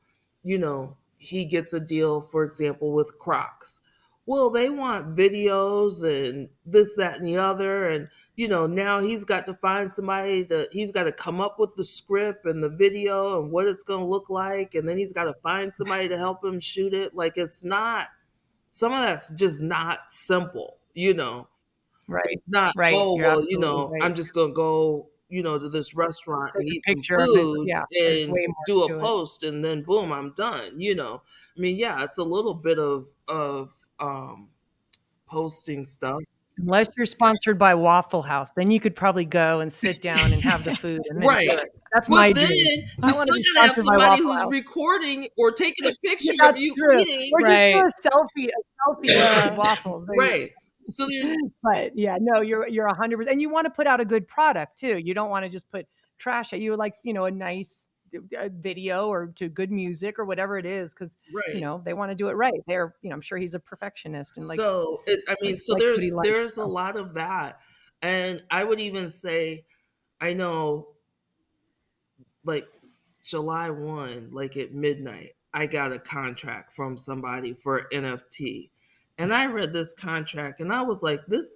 he gets a deal, for example, with Crocs. Well, they want videos and this, that, and the other. And, now he's got to find somebody he's got to come up with the script and the video and what it's going to look like. And then he's got to find somebody to help him shoot it. Like some of that's just not simple, Right. It's not, right. oh, You're well, right. I'm just going to go, to this restaurant and eat some picture of food there's and way more do to a it. post and then boom, I'm done, I mean, yeah, it's a little bit of posting stuff. Unless you're sponsored by Waffle House, then you could probably go and sit down and have the food. And then do it. That's my then dream. you still gotta have somebody who's recording or taking a picture of you eating. Or just do a selfie with waffles. Right. So but yeah, no, you're 100%. And you want to put out a good product too. You don't want to just put trash at you, like, a nice video or to good music or whatever it is. Cause they want to do it right. They're, I'm sure he's a perfectionist. And there's a lot of that. And I would even say, I know, like July 1, like at midnight, I got a contract from somebody for NFT. And I read this contract and I was like, this,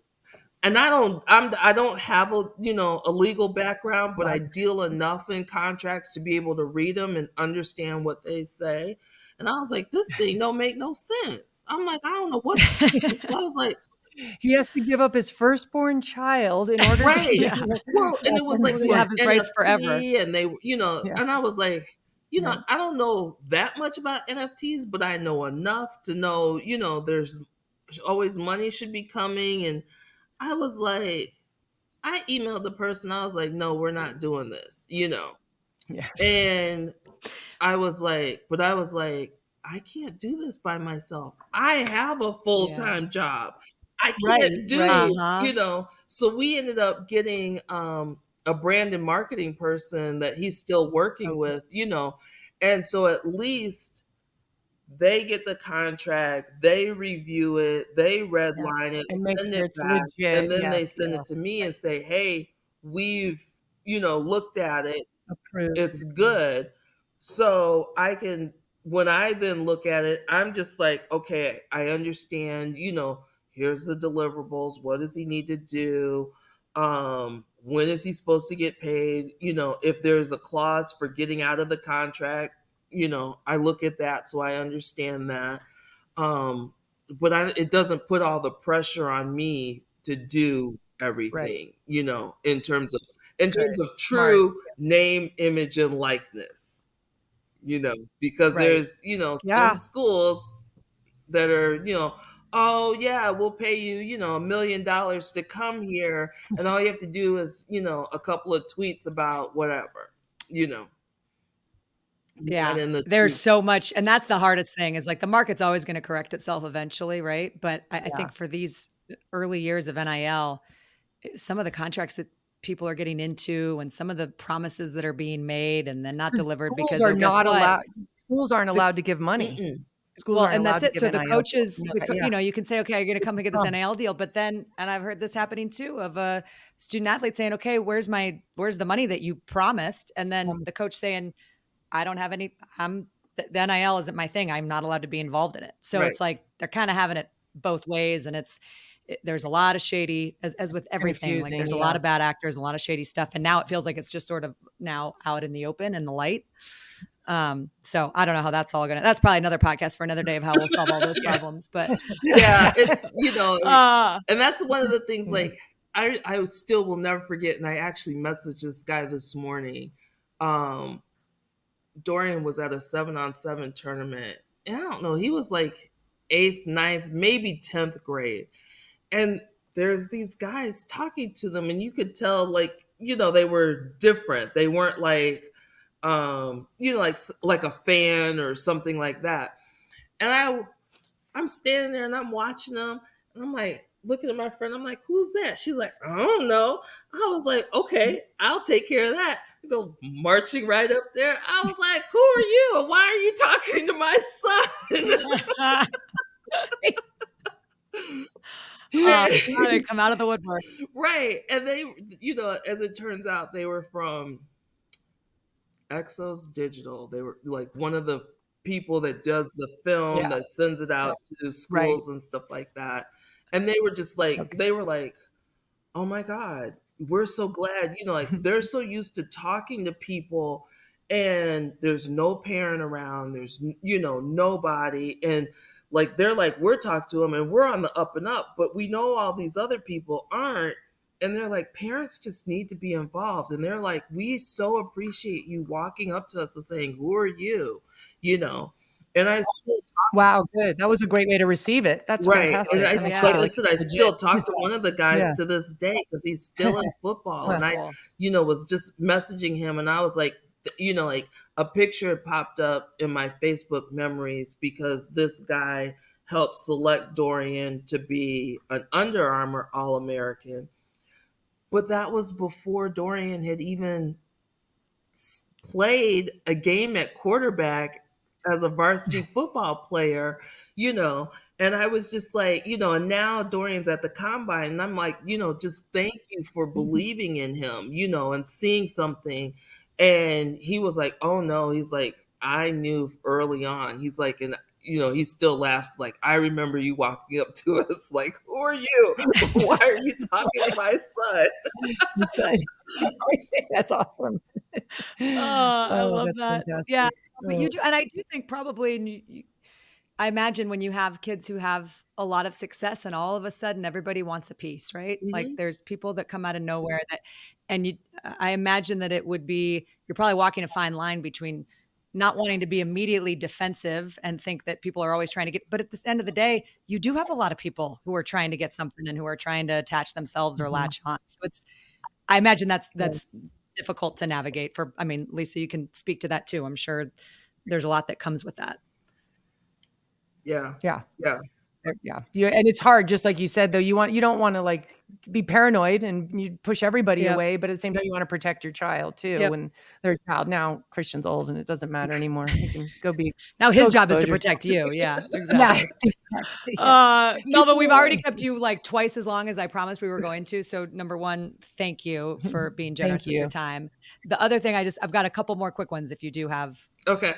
and I don't have a legal background, but I deal enough in contracts to be able to read them and understand what they say. And I was like, this thing don't make no sense. I'm like, I don't know what. I was like, he has to give up his firstborn child in order to. Well, and it was like he have his rights forever. And they, and I was like, I don't know that much about NFTs, but I know enough to know, there's always money should be coming. And I was like, I emailed the person. I was like, no, we're not doing this, Yeah. And I was like, I can't do this by myself. I have a full-time job. I can't do, so we ended up getting a brand and marketing person that he's still working with, and so at least they get the contract, they review it, they redline it, And make send sure it it's back, and legit. then they Yes, send it to me and say, hey, we've, looked at it, approved. it's good. So I can, when I then look at it, I'm just like, okay, I understand, here's the deliverables. What does he need to do? When is he supposed to get paid? If there's a clause for getting out of the contract, I look at that, so I understand that. But it doesn't put all the pressure on me to do everything, in terms of true name, image, and likeness, because there's, some schools that are, oh yeah, we'll pay you, $1 million to come here. And all you have to do is, a couple of tweets about whatever, Yeah, in the there's tweet. so much, and that's the hardest thing is like the market's always going to correct itself eventually, right? But I think for these early years of NIL, some of the contracts that people are getting into and some of the promises that are being made and then not delivered because are guess not what? allowed. Schools aren't allowed to give money. Schools aren't and allowed that's to it. give So the NIL. coaches, Yeah. you can say, okay, you're going to come and get this NIL deal, but then, and I've heard this happening too, of a student athlete saying, okay, where's the money that you promised? And then the coach saying, I don't have any, the NIL isn't my thing. I'm not allowed to be involved in it. So it's like, they're kind of having it both ways. And there's a lot of shady, as with everything, like there's a lot of bad actors, a lot of shady stuff. And now it feels like it's just sort of now out in the open in the light. So I don't know how that's all that's probably another podcast for another day of how we'll solve all those problems, but it's, and that's one of the things, like, I still will never forget. And I actually messaged this guy this morning. Dorian was at a 7-on-7 tournament, and I don't know, he was like 8th, 9th, maybe 10th grade. And there's these guys talking to them, and you could tell, like, they were different. They weren't like, like a fan or something like that. And I'm standing there and I'm watching them, and I'm like, looking at my friend, I'm like, who's that? She's like, I don't know. I was like, okay, I'll take care of that. I go marching right up there. I was like, who are you? Why are you talking to my son? They come out of the woodwork. Right. And they, as it turns out, they were from Exos Digital. They were like one of the people that does the film that sends it out to schools and stuff like that. And they were just like, they were like, oh my God, we're so glad, like they're so used to talking to people and there's no parent around, there's, nobody. And like, they're like, we're talking to them and we're on the up and up, but we know all these other people aren't. And they're like, parents just need to be involved. And they're like, we so appreciate you walking up to us and saying, who are you? And I still talk. Wow, good. That was a great way to receive it. That's fantastic. And I still talk to one of the guys to this day because he's still in football. And I, was just messaging him, and I was like, like a picture popped up in my Facebook memories because this guy helped select Dorian to be an Under Armour All-American. But that was before Dorian had even played a game at quarterback as a varsity football player, and I was just like, and now Dorian's at the combine, and I'm like, just thank you for believing in him, and seeing something. And he was like, oh no, he's like, I knew early on. He's like, and he still laughs, like, I remember you walking up to us like, who are you? Why are you talking to my son? That's awesome. I love that. Fantastic. Yeah, but you do, and I do think probably, I imagine when you have kids who have a lot of success and all of a sudden everybody wants a piece, right? Mm-hmm. Like there's people that come out of nowhere and I imagine that it would be, you're probably walking a fine line between not wanting to be immediately defensive and think that people are always trying to get, but at the end of the day, you do have a lot of people who are trying to get something and who are trying to attach themselves or latch on. So I imagine that's difficult to navigate Lisa, you can speak to that too. I'm sure there's a lot that comes with that. Yeah. And it's hard, just like you said, though, you don't want to like be paranoid and you push everybody Yep. away, but at the same time, you want to protect your child too. Yep. When their child, now Christian's old and it doesn't matter anymore. He can go be. Now his go job is to expose protect you. Yeah, Yeah, exactly. exactly. Melva, we've already kept you like twice as long as I promised we were going to. So number one, thank you for being generous Thank with your you. time. The other thing, I've got a couple more quick ones. If you do have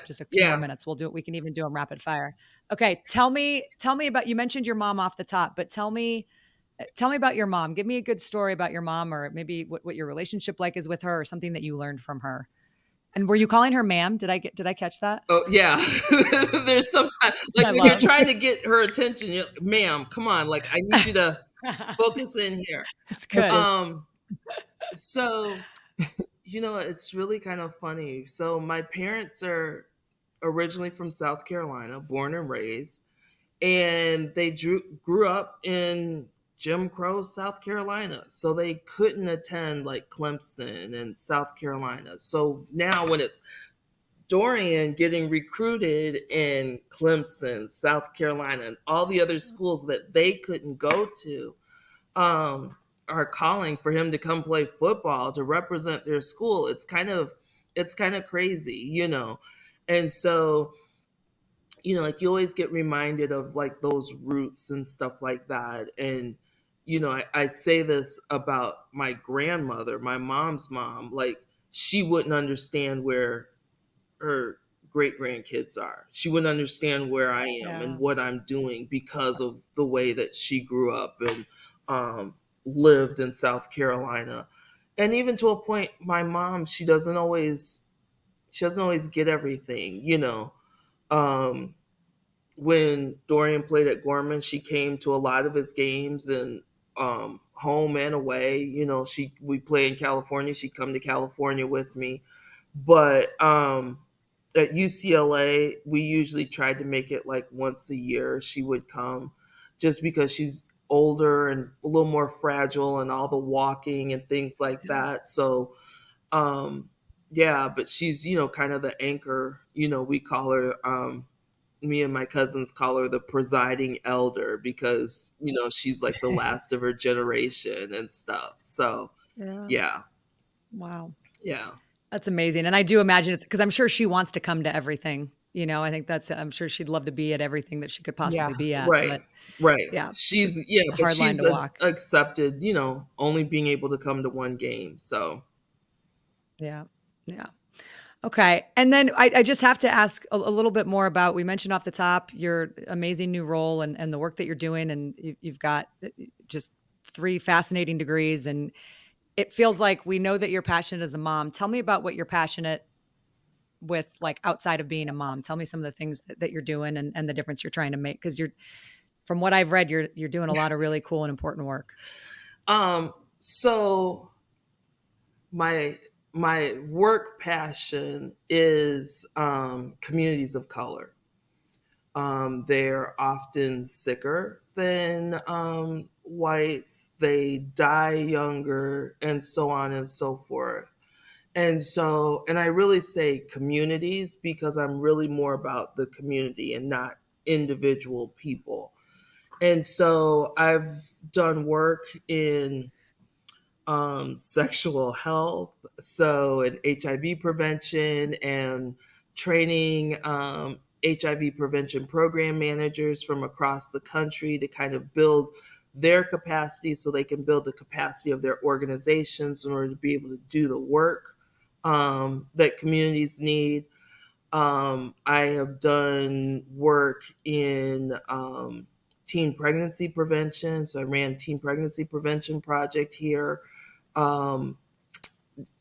just a few more minutes, we'll do it. We can even do them rapid fire. Okay. Tell me about, you mentioned your mom off the top, but tell me about your mom. Give me a good story about your mom, or maybe what your relationship like is with her, or something that you learned from her. And were you calling her ma'am? Did I catch that? Oh yeah. There's sometimes like when you're trying to get her attention, you're, ma'am, come on, like I need you to focus in here. That's good. So it's really kind of funny. So my parents are originally from South Carolina, born and raised, and they grew up in Jim Crow, South Carolina. So they couldn't attend like Clemson and South Carolina. So now when it's Dorian getting recruited in Clemson, South Carolina, and all the other schools that they couldn't go to, are calling for him to come play football to represent their school. It's kind of crazy, And so, like you always get reminded of like those roots and stuff like that. And, I say this about my grandmother, my mom's mom, like she wouldn't understand where her great grandkids are. She wouldn't understand where I am and what I'm doing because of the way that she grew up and lived in South Carolina. And even to a point, my mom, she doesn't always get everything, when Dorian played at Gorman, she came to a lot of his games and home and away. We play in California. She'd come to California with me. But at UCLA, we usually tried to make it like once a year she would come, just because she's older and a little more fragile and all the walking and things like that. So, but she's, kind of the anchor, we call her, me and my cousins call her the presiding elder because, she's like the last of her generation and stuff. So, yeah. Wow. Yeah. That's amazing. And I do imagine it's because I'm sure she wants to come to everything. I think I'm sure she'd love to be at everything that she could possibly be at. Right. Yeah. She's accepted, only being able to come to one game. So. Yeah. Yeah. Okay. And then I just have to ask a little bit more about, we mentioned off the top, your amazing new role and the work that you're doing. And you've got just 3 fascinating degrees, and it feels like we know that you're passionate as a mom. Tell me about what you're passionate with, like outside of being a mom. Tell me some of the things that you're doing and the difference you're trying to make. Cause from what I've read, you're doing a lot of really cool and important work. So my work passion is communities of color. They're often sicker than whites. They die younger, and so on and so forth. And I really say communities because I'm really more about the community and not individual people. And so I've done work in sexual health, so in HIV prevention and training HIV prevention program managers from across the country to kind of build their capacity so they can build the capacity of their organizations in order to be able to do the work that communities need. I have done work in teen pregnancy prevention. So I ran Teen Pregnancy Prevention Project here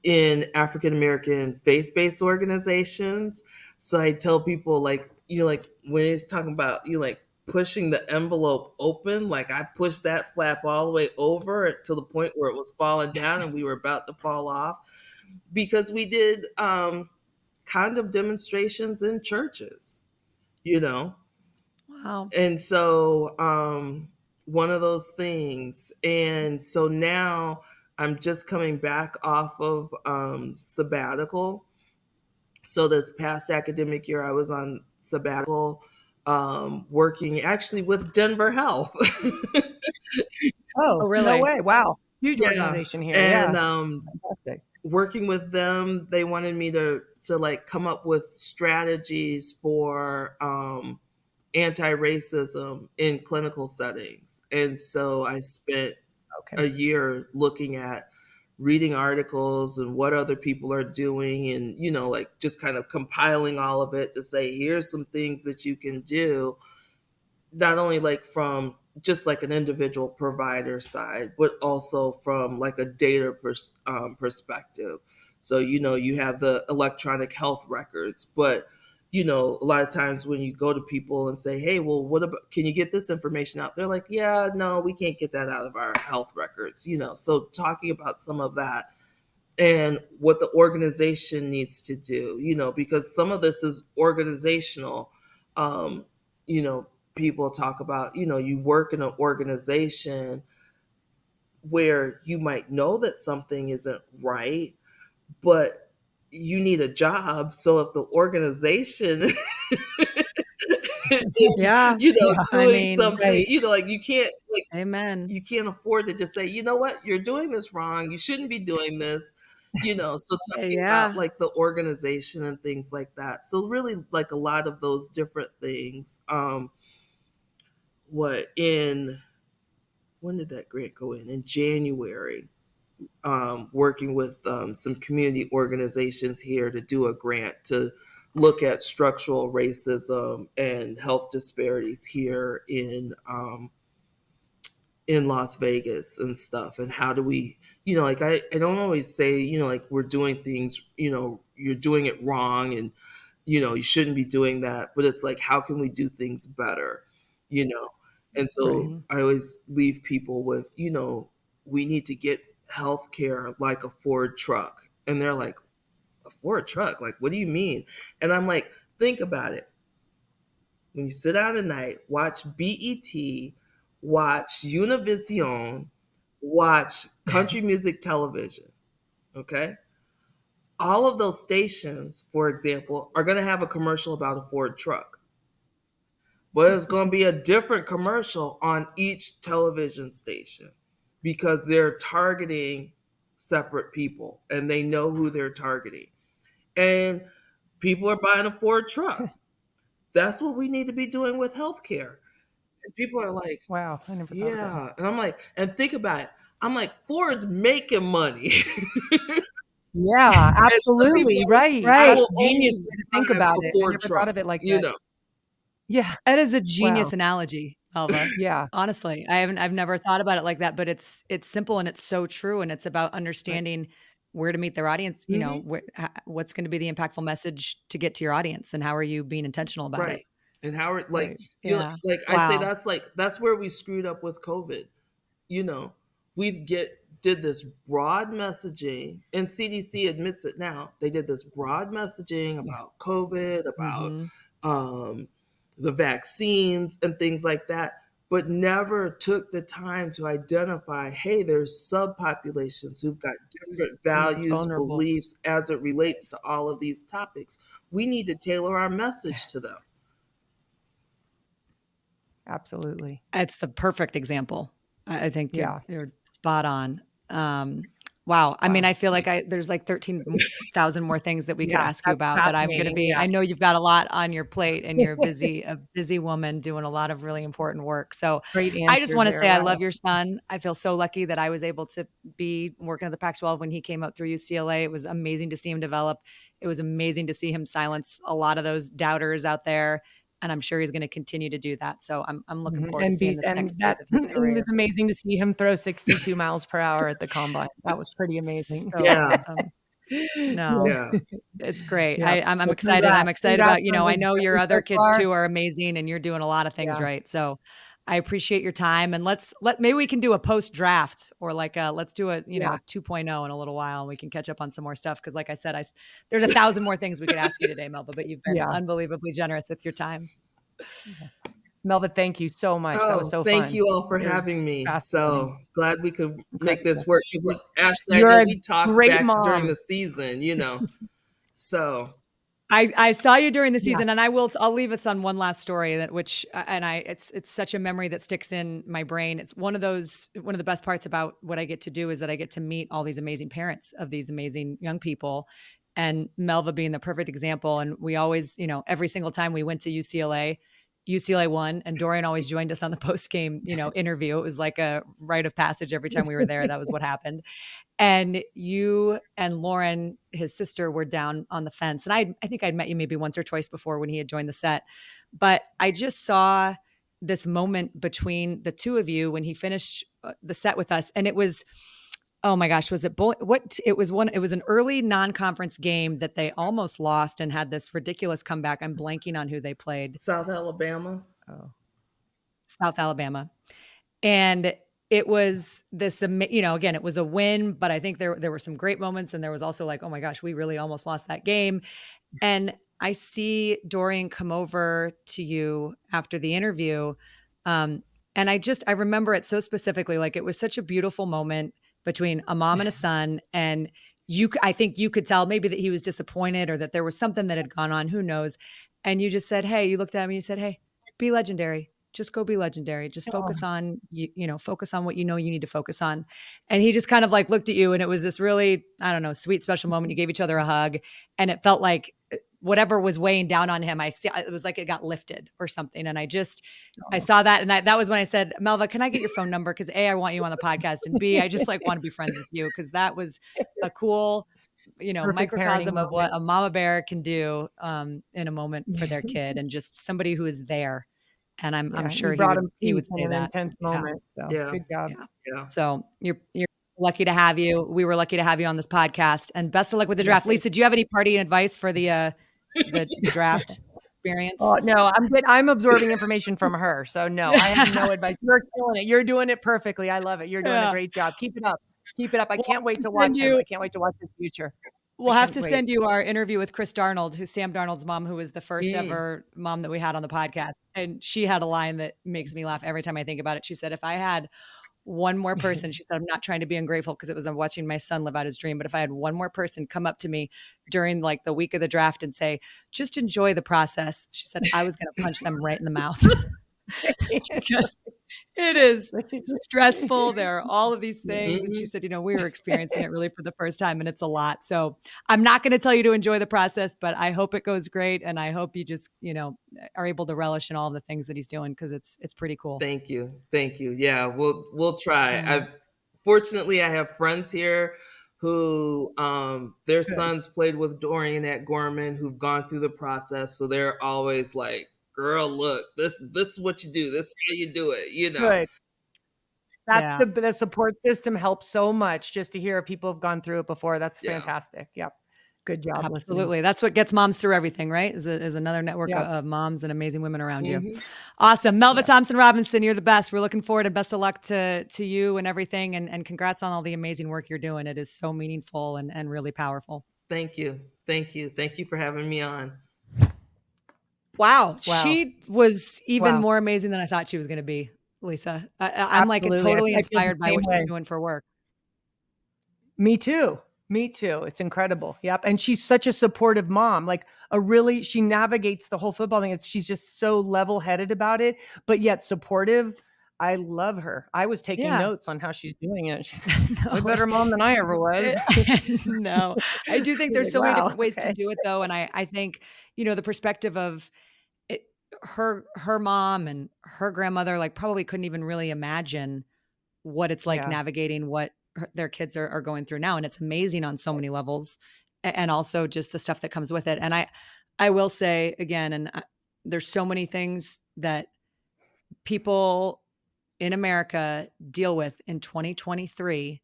in African American faith-based organizations. So I tell people like when it's talking about pushing the envelope open, like I pushed that flap all the way over to the point where it was falling down and we were about to fall off because we did condom demonstrations in churches, Wow. And so one of those things. And so now I'm just coming back off of sabbatical. So this past academic year, I was on sabbatical, working actually with Denver Health. Oh, Oh, really? no way. Wow. Huge Yeah. organization here. And Fantastic. working with them, they wanted me to like come up with strategies for anti-racism in clinical settings. And so I spent a year looking at reading articles and what other people are doing, and like just kind of compiling all of it to say, here's some things that you can do, not only like from just like an individual provider side, but also from like a data perspective. So, you have the electronic health records, but a lot of times when you go to people and say, hey, well, what about, can you get this information out? They're like, yeah, no, we can't get that out of our health records, So talking about some of that and what the organization needs to do, because some of this is organizational. People talk about, you work in an organization where you might know that something isn't right, but you need a job. So if the organization Yeah. doing something, right. like you can't, like, Amen. you can't afford to just say, you know what, you're doing this wrong. You shouldn't be doing this, so talking about like the organization and things like that. So really like a lot of those different things. When did that grant go in? In January, working with some community organizations here to do a grant to look at structural racism and health disparities here in Las Vegas and stuff. And how do we, like I don't always say, like we're doing things, you're doing it wrong and, you shouldn't be doing that. But it's like, how can we do things better? And so I always leave people with, we need to get healthcare like a Ford truck. And they're like, a Ford truck? Like, what do you mean? And I'm like, think about it. When you sit down at night, watch BET, watch Univision, watch country music television, okay? All of those stations, for example, are going to have a commercial about a Ford truck. But it's going to be a different commercial on each television station because they're targeting separate people and they know who they're targeting. And people are buying a Ford truck. That's what we need to be doing with healthcare. And people are like, wow, I never thought of that. And I'm like, and think about it. I'm like, Ford's making money. Yeah, absolutely. Right. That's genius to think about it. I never thought of it like that. Yeah. That is a genius analogy, Melva. Yeah. Honestly, I've never thought about it like that, but it's simple and it's so true. And it's about understanding where to meet their audience, what's going to be the impactful message to get to your audience and how are you being intentional about it? And how are I say that's where we screwed up with COVID. Did this broad messaging, and CDC admits it now. They did this broad messaging about COVID, about the vaccines and things like that, but never took the time to identify, hey, there's subpopulations who've got different values, beliefs as it relates to all of these topics. We need to tailor our message to them. Absolutely. It's the perfect example. I think you're spot on. Wow. I mean, I feel like there's like 13,000 more things that we could ask you about, but I'm going to be, I know you've got a lot on your plate and you're a busy woman doing a lot of really important work. So I just want to say, I love your son. I feel so lucky that I was able to be working at the Pac-12 when he came up through UCLA. It was amazing to see him develop. It was amazing to see him silence a lot of those doubters out there. And I'm sure he's going to continue to do that. So I'm looking forward to seeing this next phase of his career. It was amazing to see him throw 62 miles per hour at the combine. That was pretty amazing. So awesome. It's great. I'm excited. I'm excited about, I know your other kids too are amazing and you're doing a lot of things right. So I appreciate your time, and maybe we can do a post draft or let's do a 2.0 in a little while, and we can catch up on some more stuff. Cause like I said, there's 1,000 more things we could ask you today, Melva, but you've been unbelievably generous with your time. Melva, thank you so much. That was so fun. Thank you all for having me. So glad we could make this work. Ashley, You're we talked back during the season, So I saw you during the season, and I'll leave us on one last story it's such a memory that sticks in my brain. It's one of the best parts about what I get to do is that I get to meet all these amazing parents of these amazing young people, and Melva being the perfect example. And we always, every single time we went to UCLA won, and Dorian always joined us on the post game, interview. It was like a rite of passage every time we were there. That was what happened. And you and Lauren, his sister, were down on the fence. And I think I'd met you maybe once or twice before when he had joined the set. But I just saw this moment between the two of you when he finished the set with us. And it was, oh my gosh, was it it was an early non-conference game that they almost lost and had this ridiculous comeback. I'm blanking on who they played. South Alabama. Oh, South Alabama. And it was this, again, it was a win, but I think there were some great moments. And there was also like, oh my gosh, we really almost lost that game. And I see Dorian come over to you after the interview. And I remember it so specifically, like it was such a beautiful moment between a mom and a son. And I think you could tell maybe that he was disappointed or that there was something that had gone on, who knows. And you just said, hey, you looked at him and you said, hey, be legendary. Just go be legendary. Just focus on, focus on what you need to focus on. And he just kind of like looked at you, and it was this really, I don't know, sweet, special moment. You gave each other a hug, and it felt like whatever was weighing down on him, it was like it got lifted or something. And I saw that. And that was when I said, Melva, can I get your phone number? Cause A, I want you on the podcast, and B, I just like want to be friends with you. Cause that was a cool, Perfect microcosm of what moment. a mama bear can do in a moment for their kid, and just somebody who is there. And I'm sure he would say an that. intense moment. So good job. Yeah. So you're lucky to have you. We were lucky to have you on this podcast, and best of luck with the draft. Lisa, do you have any party advice for the draft experience? Oh, no, I'm good. I'm absorbing information from her. So no, I have no advice. You're killing it. You're doing it perfectly. I love it. You're doing a great job. Keep it up. Keep it up. I can't wait to watch him. I can't wait to watch his future. We'll have to send you our interview with Chris Darnold, who's Sam Darnold's mom, who was the first ever mom that we had on the podcast. And she had a line that makes me laugh every time I think about it. She said, if I had one more person, she said, I'm not trying to be ungrateful because it was watching my son live out his dream. But if I had one more person come up to me during like the week of the draft and say, just enjoy the process, she said, I was going to punch them right in the mouth. Because it is stressful. There are all of these things. And she said, we were experiencing it really for the first time, and it's a lot. So I'm not going to tell you to enjoy the process, but I hope it goes great. And I hope you just, are able to relish in all of the things that he's doing, because it's pretty cool. Thank you. Yeah, we'll try. Fortunately, I have friends here who their sons played with Dorian at Gorman, who've gone through the process. So they're always like, girl, look, this is what you do. This is how you do it, Good. That's the support system helps so much, just to hear people have gone through it before. That's fantastic. Yep. Good job. Absolutely. Listening. That's what gets moms through everything, right? Is another network of moms and amazing women around you. Awesome. Melva Thompson-Robinson, you're the best. We're looking forward, and best of luck to you and everything. And congrats on all the amazing work you're doing. It is so meaningful and really powerful. Thank you. Thank you for having me on. Wow. She was even more amazing than I thought she was going to be, Lisa. I'm like totally inspired by what she's doing for work. Me too. It's incredible. Yep. And she's such a supportive mom, like she navigates the whole football thing. She's just so level-headed about it, but yet supportive. I love her. I was taking notes on how she's doing it. She's a better mom than I ever was. No, I do think there's so many different ways to do it, though. And I think, the perspective of her mom and her grandmother, like, probably couldn't even really imagine what it's like navigating what their kids are going through now. And it's amazing on so many levels, and also just the stuff that comes with it. And I will say again, and there's so many things that people in America deal with in 2023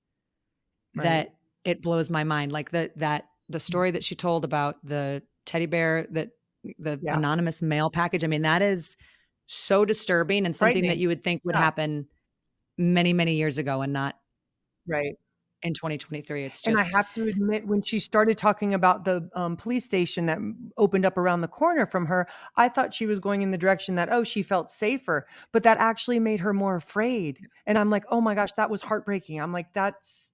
that it blows my mind. Like the story that she told about the teddy bear, that the anonymous mail package. I mean, that is so disturbing, and something that you would think would happen many, many years ago, and not in 2023. It's just, and I have to admit, when she started talking about the police station that opened up around the corner from her, I thought she was going in the direction that, she felt safer, but that actually made her more afraid. And I'm like, oh my gosh, that was heartbreaking. I'm like, that's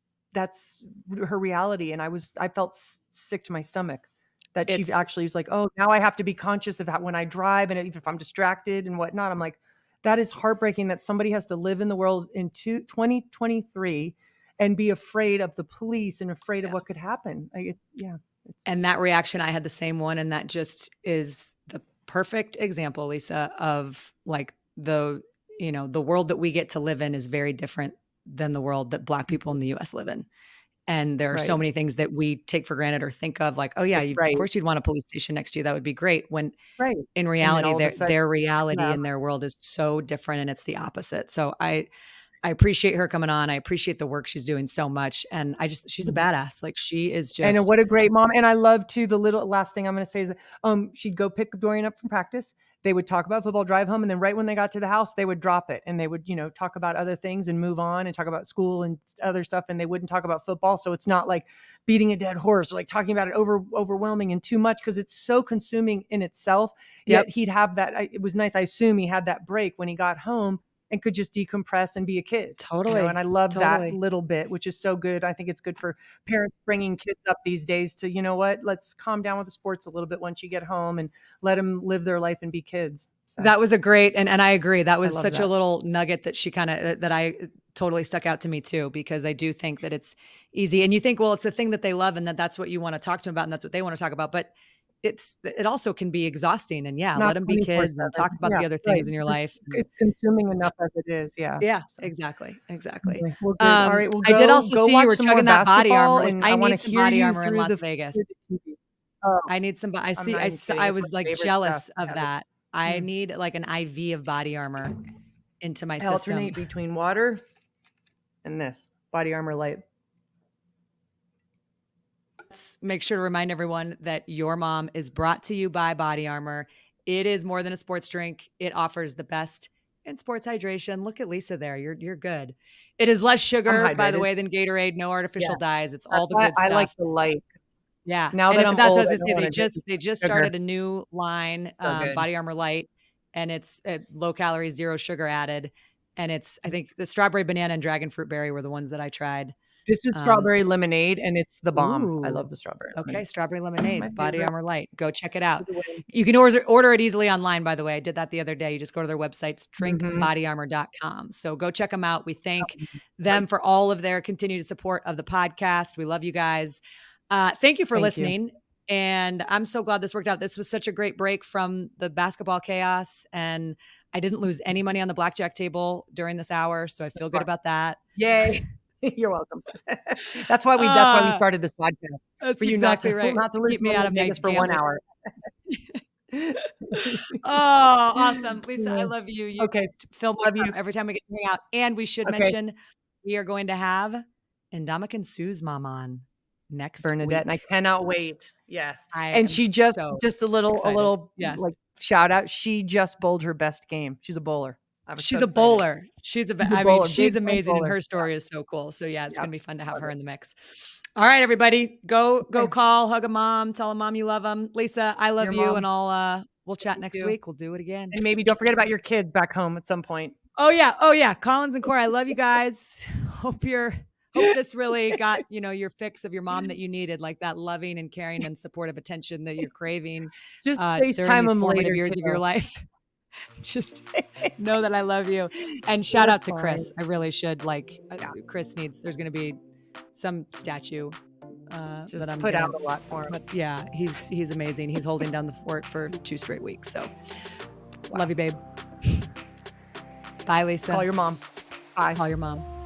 her reality. And I felt sick to my stomach. that she actually was like, oh, now I have to be conscious of how, when I drive and if I'm distracted and whatnot. I'm like, that is heartbreaking that somebody has to live in the world in 2023 and be afraid of the police and afraid of what could happen. Like, and that reaction, I had the same one. And that just is the perfect example, Lisa, of like the world that we get to live in is very different than the world that Black people in the US live in. And there are so many things that we take for granted or think of like, oh yeah, of course you'd want a police station next to you. That would be great. When in reality, their reality in their world is so different and it's the opposite. So I appreciate her coming on. I appreciate the work she's doing so much. And she's a badass. Like she is just. And what a great mom. And I love too, the little last thing I'm going to say is that she'd go pick Dorian up from practice. They would talk about football, drive home. And then right when they got to the house, they would drop it and they would, talk about other things and move on and talk about school and other stuff. And they wouldn't talk about football. So it's not like beating a dead horse or like talking about it overwhelming and too much because it's so consuming in itself. Yet he'd have that. It was nice. I assume he had that break when he got home and could just decompress and be a kid. Totally. And I love that little bit, which is so good. I think it's good for parents bringing kids up these days to, let's calm down with the sports a little bit once you get home and let them live their life and be kids. So. That was a great, and I agree. That was such a little nugget that she that I totally stuck out to me too, because I do think that it's easy. And you think, well, it's the thing that they love and that's what you want to talk to them about and that's what they want to talk about. But it also can be be and let them be kids and talk about the other things in your life. It's consuming enough as it is. Yeah. Yeah, exactly. Well, all right. Well, I did also see you were chugging that body armor. And I need some body armor in Las Vegas. I need some. I was like jealous of that. I need like an IV of body armor into my system. Alternate between water and this body armor light. Let's make sure to remind everyone that Your Mom is brought to you by Body Armor. It is more than a sports drink. It offers the best in sports hydration. Look at Lisa there. You're good. It is less sugar, by the way, than Gatorade. No artificial dyes. It's all the good stuff. I like the light. Yeah. Now that that's old, what I was going to say. They just started a new line, Body Armor Light, and it's low calorie, zero sugar added. And I think the strawberry, banana, and dragon fruit berry were the ones that I tried. This is strawberry lemonade, and it's the bomb. Ooh. I love the strawberry lemonade. Okay, strawberry lemonade, Body Armor Light. Go check it out. You can order it easily online, by the way. I did that the other day. You just go to their websites, drinkbodyarmor.com. So go check them out. We thank them for all of their continued support of the podcast. We love you guys. Thank you for listening. And I'm so glad this worked out. This was such a great break from the basketball chaos. And I didn't lose any money on the blackjack table during this hour. So I feel good about that. Yay. You're welcome. That's why we started this podcast. That's for you exactly not to keep me out of Vegas for 1 hour. Oh, awesome. Lisa, I love you. Phil, love you every time we get to hang out. And we should mention we are going to have Ndamukong Sue's mom on next Bernadette, week. And I cannot wait. Yes. And she just a little like shout out. She just bowled her best game. She's a bowler. She's a bowler. She's amazing. And her story is so cool. So it's going to be fun to have her in the mix. All right, everybody, go call, hug a mom, tell a mom you love them. Lisa, I love you. And we'll chat next week. We'll do it again. And maybe don't forget about your kids back home at some point. Oh yeah. Collins and Corey, I love you guys. Hope this really got, your fix of your mom that you needed, like that loving and caring and supportive attention that you're craving. Just FaceTime them later years of your life. Just know that I love you. And shout out to Chris. I really should Chris there's going to be some statue just that I'm put out a lot for him. But yeah, he's amazing. He's holding down the fort for 2 straight weeks. So love you, babe. Bye, Lisa. Call your mom. Bye. Call your mom.